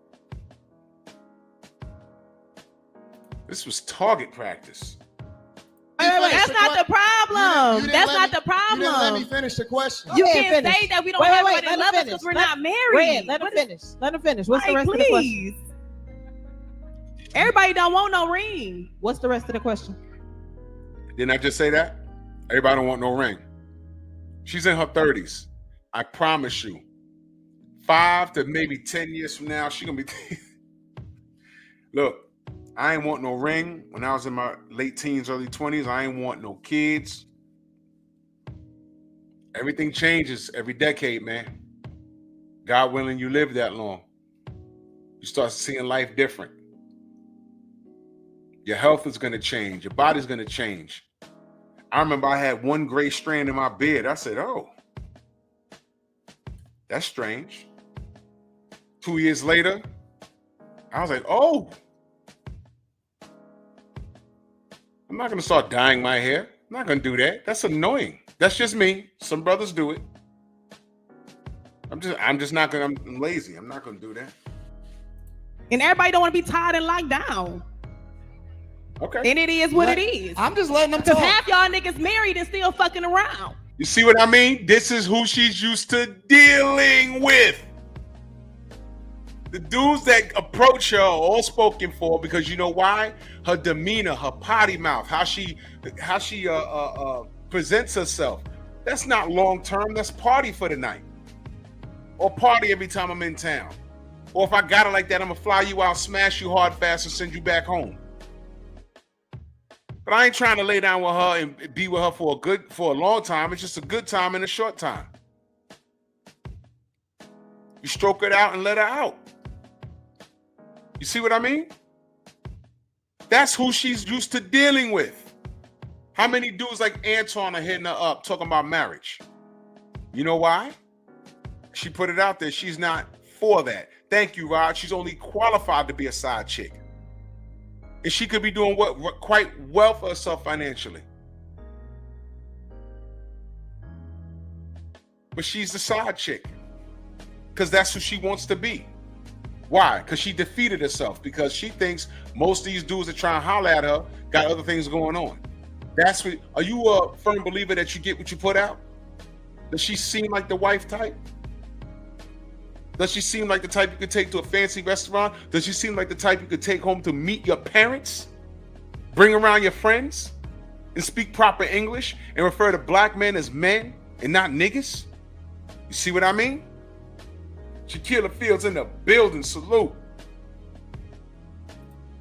This was target practice. That's not the problem. That's not the problem. You didn't let me finish the question. You can't say that we don't have what they love us because we're not married. Let him finish. Let him finish. What's the rest of the question? Everybody don't want no ring. What's the rest of the question? Didn't I just say that? Everybody don't want no ring. She's in her 30s. I promise you, 5 to maybe 10 years from now, she's gonna be. Look, I ain't want no ring when I was in my late teens, early 20s. I ain't want no kids. Everything changes every decade, man. God willing, you live that long. You start seeing life different. Your health is going to change. Your body's going to change. I remember I had one gray strand in my beard. I said, oh, that's strange. 2 years later, I was like, oh, I'm not going to start dyeing my hair. I'm not going to do that. That's annoying. That's just me. Some brothers do it. I'm just not going to, I'm lazy. I'm not going to do that. And everybody don't want to be tied and locked down. Okay. And it is what it is. I'm just letting them talk. Because half y'all niggas married and still fucking around. You see what I mean? This is who she's used to dealing with. The dudes that approach her are all spoken for because you know why? Her demeanor, her potty mouth, how she presents herself. That's not long term. That's party for the night. Or party every time I'm in town. Or if I got it like that, I'm gonna fly you out, smash you hard, fast, and send you back home. But I ain't trying to lay down with her and be with her for a long time. It's just a good time and a short time. You stroke it out and let her out. You see what I mean? That's who she's used to dealing with. How many dudes like Antoine are hitting her up talking about marriage? You know why? She put it out there. She's not for that. Thank you, Rod. She's only qualified to be a side chick. And she could be doing quite well for herself financially. But she's the side chick. Because that's who she wants to be. Why? Because she defeated herself. Because she thinks most of these dudes that try and holler at her got other things going on. That's what. Are you a firm believer that you get what you put out? Does she seem like the wife type? Does she seem like the type you could take to a fancy restaurant? Does she seem like the type you could take home to meet your parents? Bring around your friends? And speak proper English? And refer to black men as men and not niggas? You see what I mean? Shaquilla Fields in the building, salute.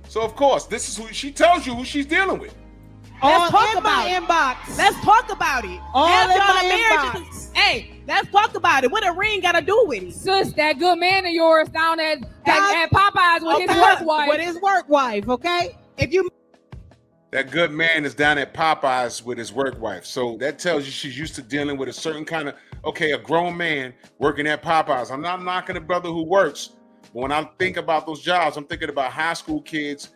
So of course, this is who she tells you who she's dealing with. Let's talk about it. Let's talk about it. All in my inbox. Hey, let's talk about it. What a ring got to do with it? Sis, that good man of yours down at Popeyes with his work wife. With his work wife, okay? If you That good man is down at Popeyes with his work wife. So that tells you she's used to dealing with a certain kind of, okay, a grown man working at Popeyes. I'm not knocking a brother who works. But when I think about those jobs, I'm thinking about high school kids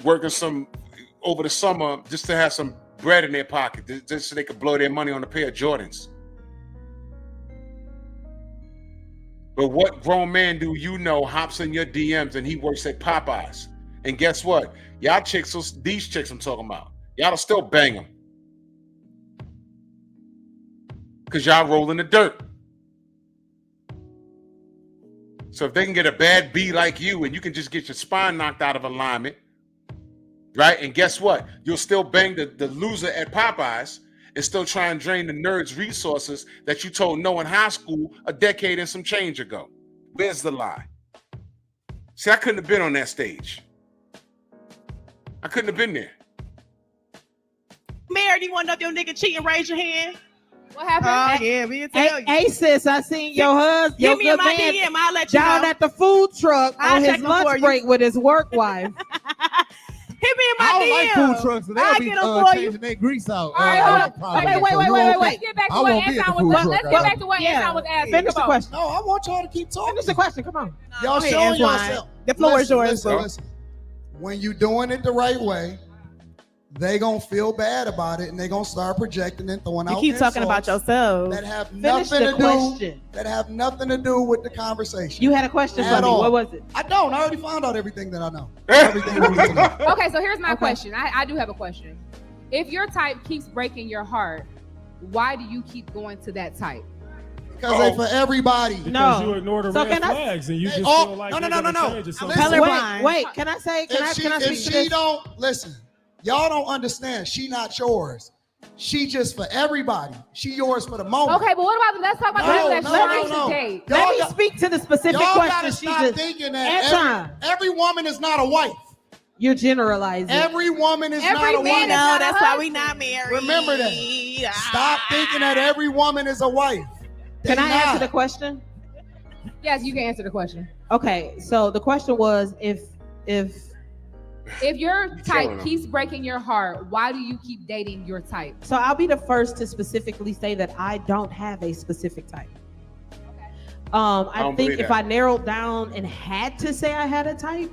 working some over the summer just to have some bread in their pocket, just so they could blow their money on a pair of Jordans. But what grown man do you know hops in your DMs and he works at Popeyes? And guess what? Y'all chicks, these chicks I'm talking about, y'all will still bang them. Because y'all roll in the dirt. So if they can get a bad B like you and you can just get your spine knocked out of alignment, right? And guess what? You'll still bang the loser at Popeyes and still try and drain the nerd's resources that you told no in high school a decade and some change ago. Where's the lie? See, I couldn't have been on that stage. I couldn't have been there. Mary, you want to know if your nigga cheating? Raise your hand. What happened? Oh, yeah, we'll tell you. Hey, sis, I seen your husband. Give me my DM. I'll let you down know. at the food truck on his lunch break with his work wife. Hit me in my DM. I don't like food trucks, so they'll be changing their grease out. All right, wait. Let's get back to what Anton was asking. Finish the question. No, I want y'all to keep talking. Finish the question. Come on. Y'all showing yourself. The floor is yours. Listen. When you're doing it the right way, they gonna feel bad about it and they gonna start projecting and throwing out. You keep talking about yourself. That have nothing to do. That have nothing to do with the conversation. You had a question for me. What was it? I don't. I already found out everything that I know. Everything I need to know. Okay, so here's my question. I do have a question. If your type keeps breaking your heart, why do you keep going to that type? Because they for everybody. Because you ignore the red flags and you just feel like no. Wait. Can I say? Can I speak to if she this? don't listen, y'all don't understand. She not yours. She just for everybody. She yours for the moment. Okay, but what about let's talk about the people that's trying to date. Let me speak to the specific y'all question. Gotta stop thinking that every woman is not a wife. You're generalizing. Every woman is not a wife. No, that's why we not married. Remember that. Stop thinking that every woman is a wife. Can I answer the question? Yes, you can answer the question. Okay, so the question was if your type keeps breaking your heart, why do you keep dating your type? So I'll be the first to specifically say that I don't have a specific type. Okay. I think if I narrowed down and had to say I had a type,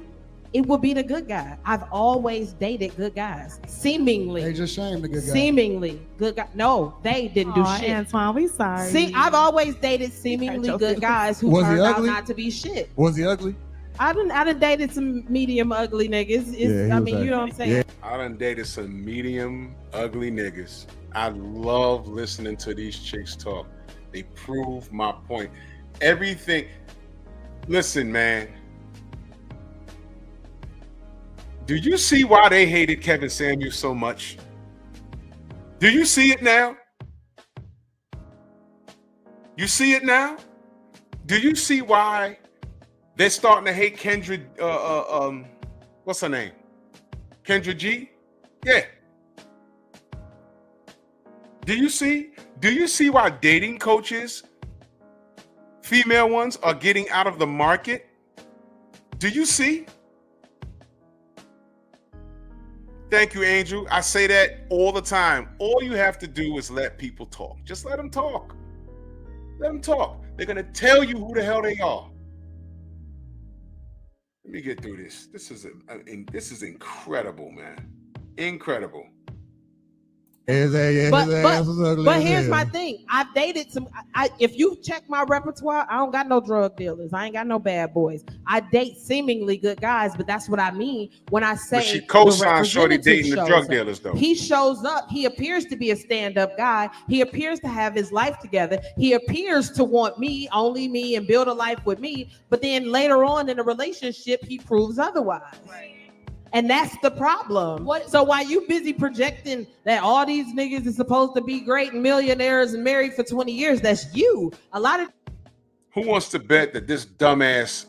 it would be the good guy. I've always dated good guys. Seemingly. They just shamed the good guy. Seemingly good guy. No, they didn't do shit. Antoine, we sorry. See, I've always dated seemingly good guys who turned out not to be shit. Was he ugly? I done dated some medium ugly niggas. You know what I'm saying? Yeah. I done dated some medium ugly niggas. I love listening to these chicks talk. They prove my point. Everything. Listen, man. Do you see why they hated Kevin Samuels so much? Do you see it now? You see it now? Do you see why they're starting to hate Kendra? What's her name? Kendra G? Yeah. Do you see why dating coaches, female ones, are getting out of the market? Do you see? Thank you, Angel. I say that all the time. All you have to do is let people talk. Just let them talk. Let them talk. They're going to tell you who the hell they are. Let me get through this. This is incredible, man. Incredible. But here's my thing. I've dated some. If you check my repertoire, I don't got no drug dealers. I ain't got no bad boys. I date seemingly good guys, but that's what I mean when I say. But she co-signs Shorty dating the drug dealers, though. He shows up. He appears to be a stand-up guy. He appears to have his life together. He appears to want me, only me, and build a life with me. But then later on in a relationship, he proves otherwise. Right. And that's the problem. So while you busy projecting that all these niggas is supposed to be great and millionaires and married for 20 years, that's you. A lot of. Who wants to bet that this dumbass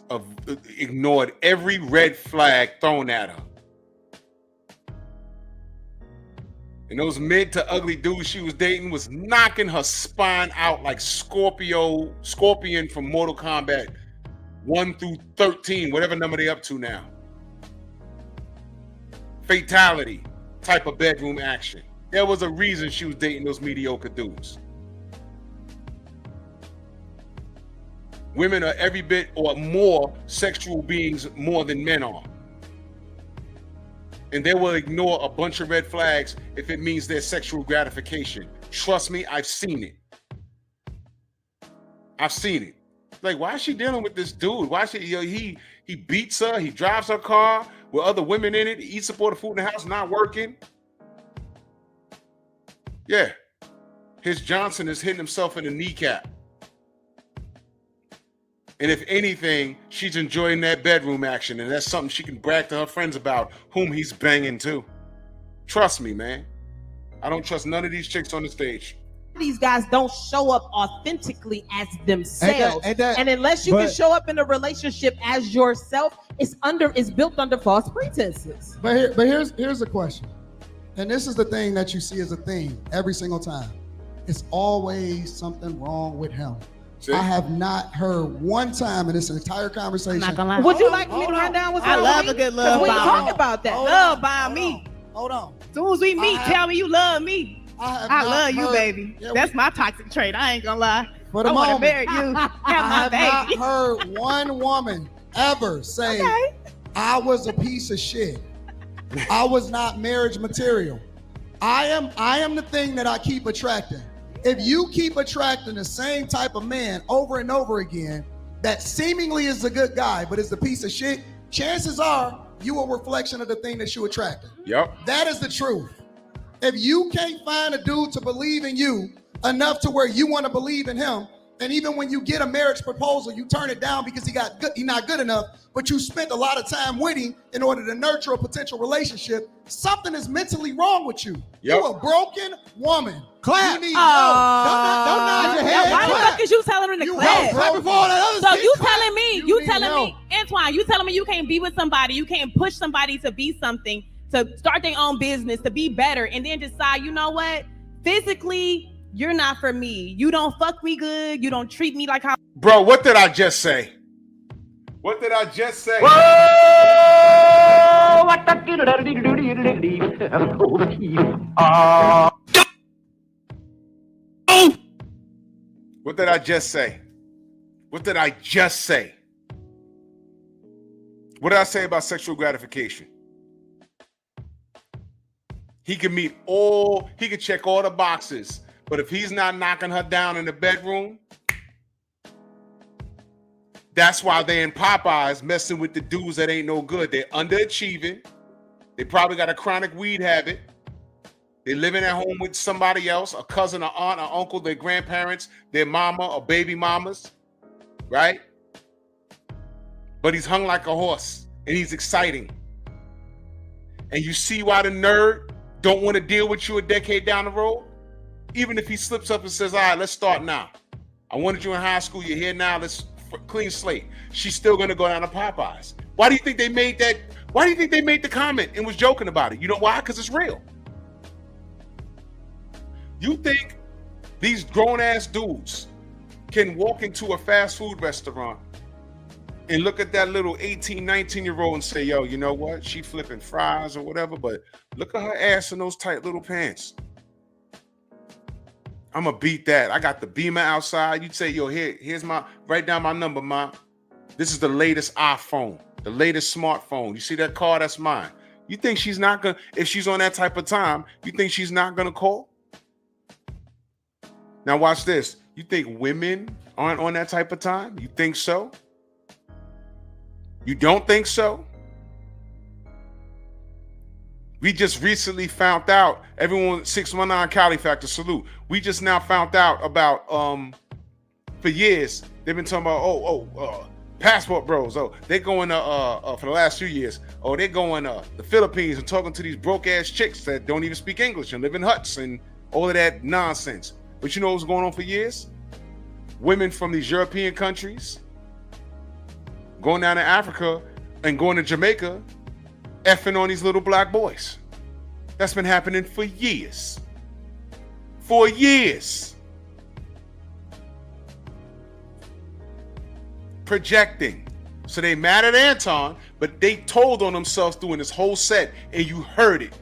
ignored every red flag thrown at her? And those mid to ugly dudes she was dating was knocking her spine out like Scorpion from Mortal Kombat 1 through 13, whatever number they up to now. Fatality. type of bedroom action. There was a reason she was dating those mediocre dudes. Women are every bit or more sexual beings more than men are. And they will ignore a bunch of red flags if it means their sexual gratification. Trust me, I've seen it. I've seen it. Like, why is she dealing with this dude? Why is she, he beats her, he drives her car with other women in it, he eats up all the food in the house, not working. Yeah. His Johnson is hitting himself in the kneecap. And if anything, she's enjoying that bedroom action, and that's something she can brag to her friends about, whom he's banging too. Trust me, man. I don't trust none of these chicks on the stage. These guys don't show up authentically as themselves, and unless you can show up in a relationship as yourself, it's built under false pretenses. But here's the question, and this is the thing that you see as a theme every single time. It's always something wrong with him. See? I have not heard one time in this entire conversation. I'm not gonna lie. Would you like me to run down what's I love a good love bomb. We talk about that. Love by me. Hold on. As soon as we meet, tell me you love me. I love you, baby. Yeah, that's my toxic trait. I ain't gonna lie. For the I want to moment, marry you. Have I have my not baby. heard one woman ever say, I was a piece of shit. I was not marriage material. I am the thing that I keep attracting. If you keep attracting the same type of man over and over again that seemingly is a good guy but is a piece of shit, chances are you a reflection of the thing that you attracted. Yep. That is the truth. If you can't find a dude to believe in you enough to where you want to believe in him, and even when you get a marriage proposal, you turn it down because he's not good enough, but you spent a lot of time with him in order to nurture a potential relationship, something is mentally wrong with you. Yep. You're a broken woman. Clap. You need Don't nod your head. Why the fuck is you telling her to clap? Clap before all that other So shit. you telling me, You need help. Antoine, you telling me you can't be with somebody, you can't push somebody to be something, to start their own business, to be better, and then decide, you know what? Physically, you're not for me. You don't fuck me good. You don't treat me like how. Bro, what did I just say? What did I just say? What did I just say? What did I just say? What did I say about sexual gratification? He can check all the boxes, but if he's not knocking her down in the bedroom, that's why they in Popeyes messing with the dudes that ain't no good. They're underachieving. They probably got a chronic weed habit. They're living at home with somebody else, a cousin, an aunt, an uncle, their grandparents, their mama or baby mamas, right? But he's hung like a horse and he's exciting. And you see why the nerd don't want to deal with you a decade down the road? Even if he slips up and says, all right, let's start now. I wanted you in high school. You're here now. Let's clean slate. She's still going to go down to Popeyes. Why do you think they made that? Why do you think they made the comment and was joking about it? You know why? Because it's real. You think these grown-ass dudes can walk into a fast food restaurant and look at that little 18, 19-year-old and say, yo, you know what? She flipping fries or whatever, but look at her ass in those tight little pants. I'm going to beat that. I got the Beamer outside. You'd say, yo, here's write down my number, Ma. This is the latest iPhone, the latest smartphone. You see that car? That's mine. You think she's not going to, if she's on that type of time, you think she's not going to call? Now watch this. You think women aren't on that type of time? You think so? You don't think so? We just recently found out, everyone, 619 Cali Factor, salute. We just now found out about, for years, they've been talking about, passport bros. They're going for the last few years. They're going the Philippines and talking to these broke ass chicks that don't even speak English and live in huts and all of that nonsense. But you know what's going on for years? Women from these European countries going down to Africa and going to Jamaica, effing on these little black boys. That's been happening for years. For years. Projecting. So they mad at Anton, but they told on themselves doing this whole set, and you heard it.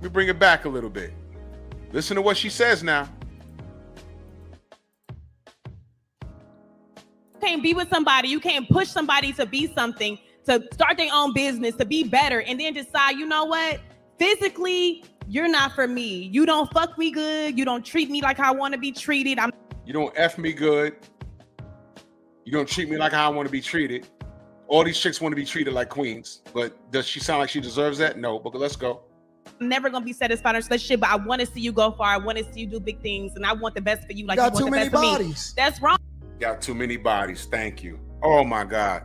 Let me bring it back a little bit. Listen to what she says now. You can't be with somebody. You can't push somebody to be something, to start their own business, to be better, and then decide, you know what? Physically, you're not for me. You don't fuck me good. You don't treat me like I want to be treated. You don't F me good. You don't treat me like how I want to be treated. All these chicks want to be treated like queens, but does she sound like she deserves that? No, but let's go. I'm never gonna be satisfied in a relationship, but I want to see you go far. I want to see you do big things, and I want the best for you. Like You got you too want the many best for me. bodies. That's wrong. Got too many bodies. Thank you. Oh my God.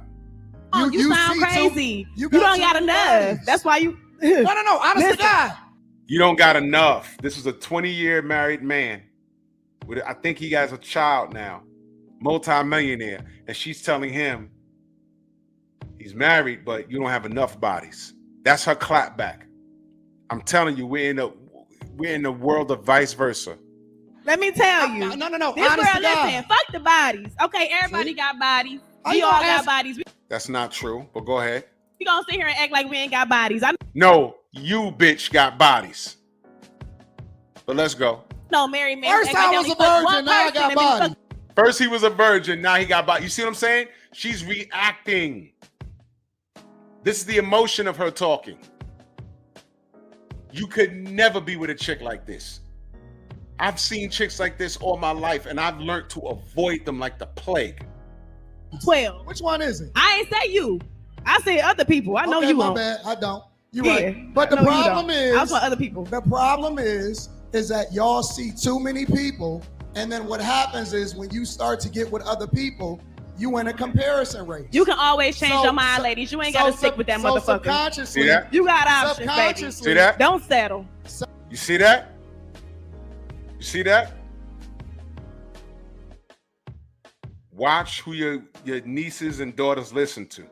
You sound see crazy. you You got don't too got many enough. bodies. That's why you. No. Honest to Listen. God. You don't got enough. This is a 20-year married man. I think he has a child now, multi-millionaire, and she's telling him he's married, but you don't have enough bodies. That's her clapback. I'm telling you, we're in the world of vice versa. Let me tell you. No. This Honest to world, God. listen, fuck the bodies. Okay, everybody got bodies. How We you all gonna got ask- bodies. That's not true, but go ahead. We gonna sit here and act like we ain't got bodies. I No, you bitch got bodies. But let's go. know married men. First I was a virgin, now I got bodies. First he was a virgin, now he got bodies. You see what I'm saying? She's reacting. This is the emotion of her talking. You could never be with a chick like this. I've seen chicks like this all my life, and I've learned to avoid them like the plague. 12. Which one is it? I ain't say you. I said other people. I know Okay, you my won't. bad. I don't. You're Yeah, right. But the I know you problem don't. is, I was for other people. the problem is that y'all see too many people, and then what happens is when you start to get with other people, you in a comparison race. You can always change So- your mind, so- ladies. You ain't so got to stick sub- with that so motherfucker. subconsciously, See that? You got options, baby. subconsciously, See that? Don't settle. You see that? You see that? Watch who your nieces and daughters listen to.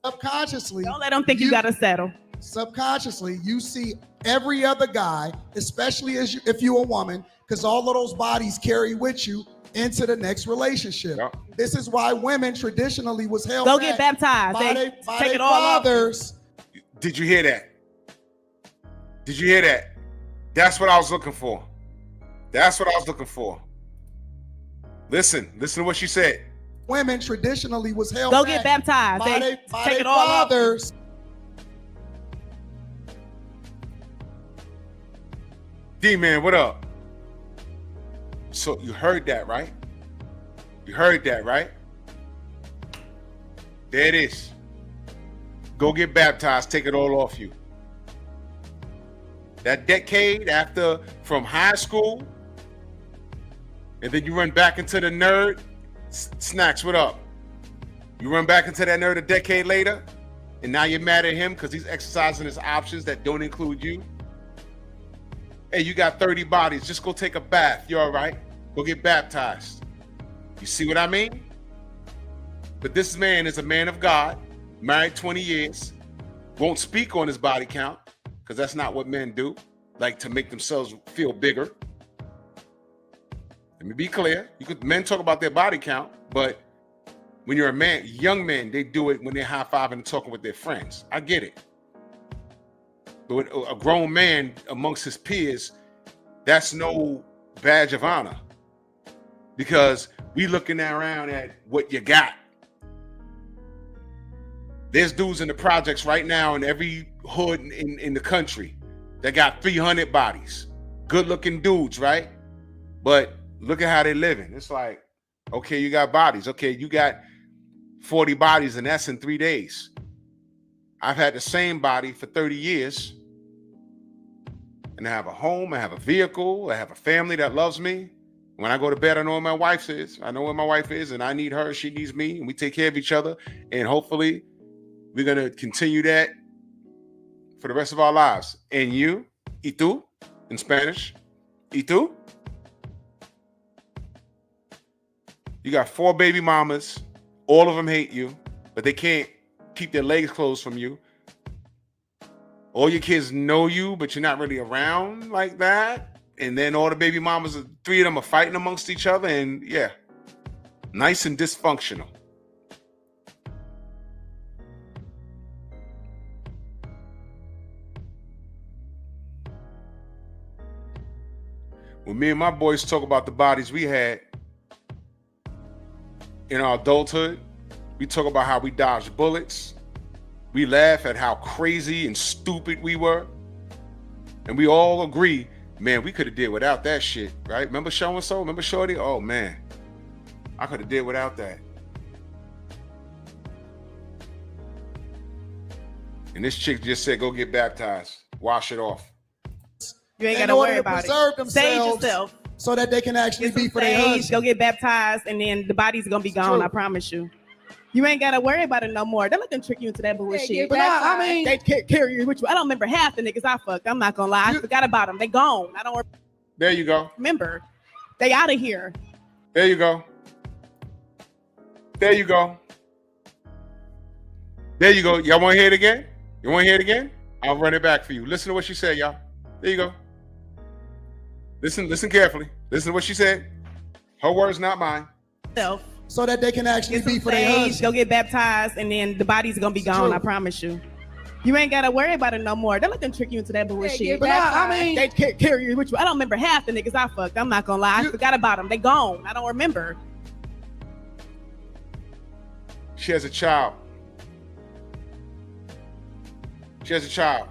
subconsciously, Don't let them think you got to settle. subconsciously, you see every other guy, especially if you're a woman, because all of those bodies carry with you into the next relationship. Yep. This is why women traditionally was held Go back get baptized. by They their take it all off. fathers. Did you hear that? Did you hear that? That's what I was looking for. That's what I was looking for. Listen to what she said. Women traditionally was held Go back get baptized. by They their take it all off. fathers. D-Man, what up? So you heard that, right? You heard that, right? There it is. Go get baptized, take it all off you. That decade after from high school, and then you run back into the nerd. Snacks, what up? You run back into that nerd a decade later, and now you're mad at him because he's exercising his options that don't include you. Hey, you got 30 bodies. Just go take a bath. You're all right. Go get baptized. You see what I mean? But this man is a man of God, married 20 years, won't speak on his body count because that's not what men do, like to make themselves feel bigger. Let me be clear. Men talk about their body count, but when you're a man, young men, they do it when they're high-fiving and talking with their friends. I get it. But with a grown man amongst his peers, that's no badge of honor because we looking around at what you got. There's dudes in the projects right now in every hood in the country that got 300 bodies. Good looking dudes, right? But look at how they're living. It's like, okay, you got bodies. Okay, you got 40 bodies and that's in 3 days. I've had the same body for 30 years. And I have a home, I have a vehicle, I have a family that loves me. When I go to bed, I know where my wife is. I know where my wife is, and I need her, she needs me, and we take care of each other. And hopefully, we're gonna continue that for the rest of our lives. And you, y tú, in Spanish, y tú. You got 4 baby mamas. All of them hate you, but they can't keep their legs closed from you. All your kids know you, but you're not really around like that. And then all the baby mamas, 3 of them are fighting amongst each other. And yeah, nice and dysfunctional. When me and my boys talk about the bodies we had in our adulthood, we talk about how we dodged bullets. We laugh at how crazy and stupid we were. And we all agree, man, we could have did without that shit, right? Remember so-and-so? Remember Shorty? Oh, man. I could have did without that. And this chick just said, go get baptized. Wash it off. You ain't got to worry about it. Save yourself. So that they can actually be for their husband. Go get baptized, and then the body's going to be gone, I promise you. You ain't got to worry about it no more. They're looking to trick you into that bullshit. But I mean, they carry you with you. I don't remember half the niggas I fucked. I'm not going to lie. I forgot about them. They gone. I don't There you go. remember. They out of here. There you go. There you go. There you go. Y'all want to hear it again? You want to hear it again? I'll run it back for you. Listen to what she said, y'all. There you go. Listen carefully. Listen to what she said. Her words, not mine. So that they can actually be for their husband. Go get baptized, and then the body's going to be gone, I promise you. You ain't got to worry about it no more. They're looking to trick you into that bullshit. But I mean, they carry you with you. I don't remember half the niggas I fucked. I'm not going to lie. I forgot about them. They gone. I don't remember. She has a child. She has a child.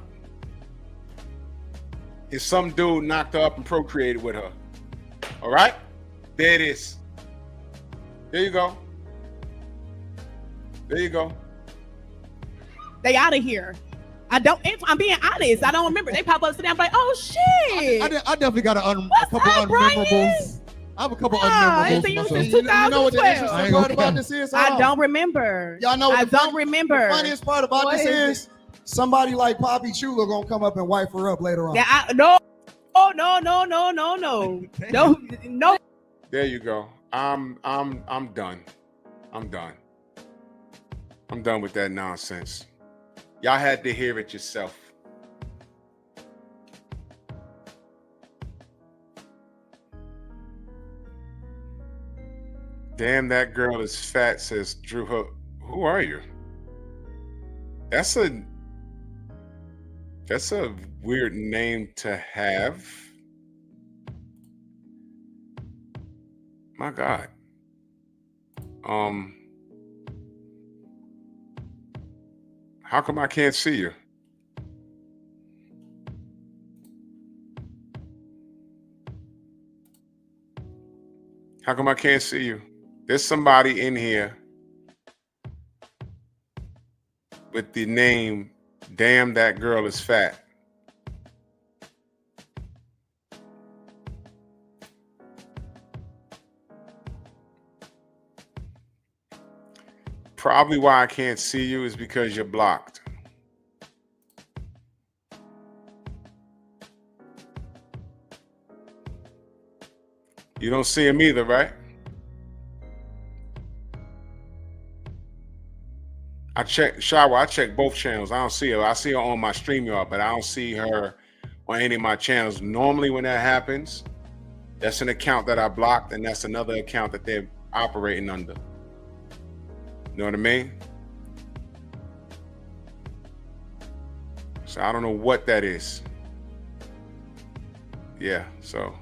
And some dude knocked her up and procreated with her. All right? There it is. There you go. There you go. They out of here. I'm being honest. I don't remember. They pop up today. I'm like, oh shit. I definitely got a couple unmemorables. I have a couple unmemorable. You know what the interesting part about this is? I don't remember. Y'all know what I don't remember. The funniest part about this is somebody like Poppy Chula gonna come up and wipe her up later on. Yeah, no. There you go. I'm done. I'm done. I'm done with that nonsense. Y'all had to hear it yourself. Damn, that girl is fat, says Drew Hook. Who are you? That's a weird name to have. My God. How come I can't see you? How come I can't see you? There's somebody in here with the name, damn, that girl is fat. Probably why I can't see you is because you're blocked. You don't see him either, right? I check both channels. I don't see her. I see her on my StreamYard, but I don't see her on any of my channels. Normally when that happens, that's an account that I blocked, and that's another account that they're operating under. You know what I mean? So I don't know what that is. Yeah, so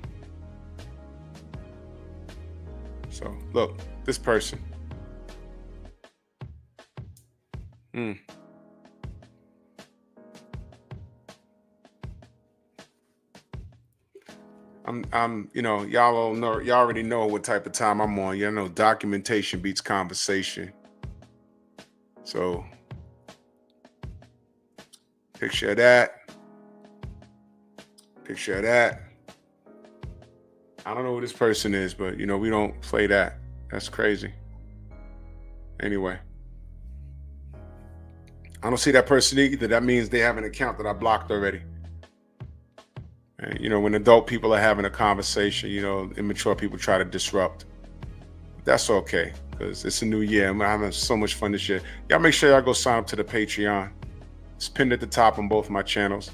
look, this person. I'm, you know, y'all already know what type of time I'm on. You know, documentation beats conversation. So, picture of that. Picture of that. I don't know who this person is, but, you know, we don't play that. That's crazy. Anyway. I don't see that person either. That means they have an account that I blocked already. And, you know, when adult people are having a conversation, you know, immature people try to disrupt. That's okay, because it's a new year. I'm having so much fun this year. Y'all make sure y'all go sign up to the Patreon. It's pinned at the top on both of my channels.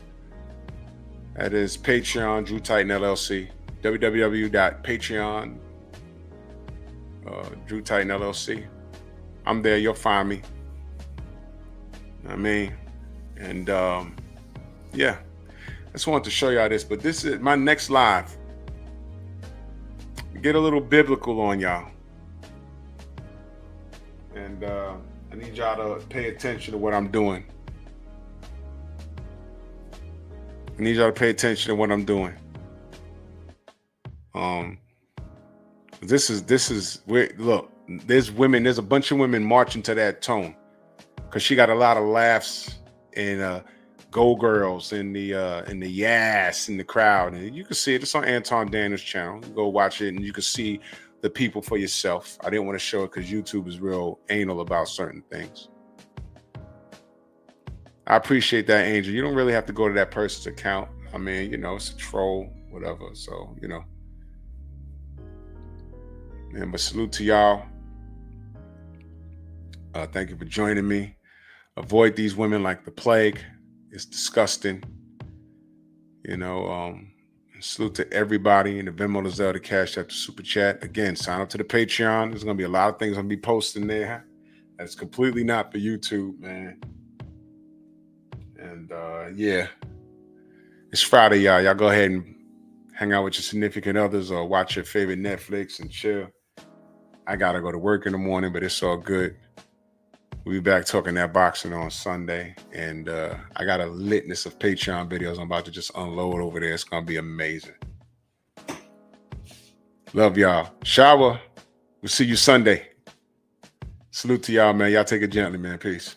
That is Patreon, Drew Titan LLC. www.patreon, Drew Titan LLC. I'm there. You'll find me. I mean, and yeah, I just wanted to show y'all this, but this is my next live. get a little biblical on y'all. And I need y'all to pay attention to what I'm doing. I need y'all to pay attention to what I'm doing. This is where, look, there's a bunch of women marching to that tone, because she got a lot of laughs and Go Girls and the Yes in the crowd, and you can see it. It's on Anton Daniels' channel. You go watch it, and you can see the people for yourself. I didn't want to show it because YouTube is real anal about certain things. I appreciate that, Angel. You don't really have to go to that person's account. I mean, you know, it's a troll, whatever. So, you know. Man, but salute to y'all. Thank you for joining me. Avoid these women like the plague. It's disgusting. You know, salute to everybody in the Venmo, the Zelle, the Cash App, the Super Chat. Again, sign up to the Patreon. There's going to be a lot of things I'm going to be posting there. That's completely not for YouTube, man. And yeah, it's Friday, y'all. Y'all go ahead and hang out with your significant others or watch your favorite Netflix and chill. I got to go to work in the morning, but it's all good. We'll be back talking that boxing on Sunday. And I got a litness of Patreon videos I'm about to just unload over there. It's going to be amazing. Love y'all. Shower. We'll see you Sunday. Salute to y'all, man. Y'all take it gently, man. Peace.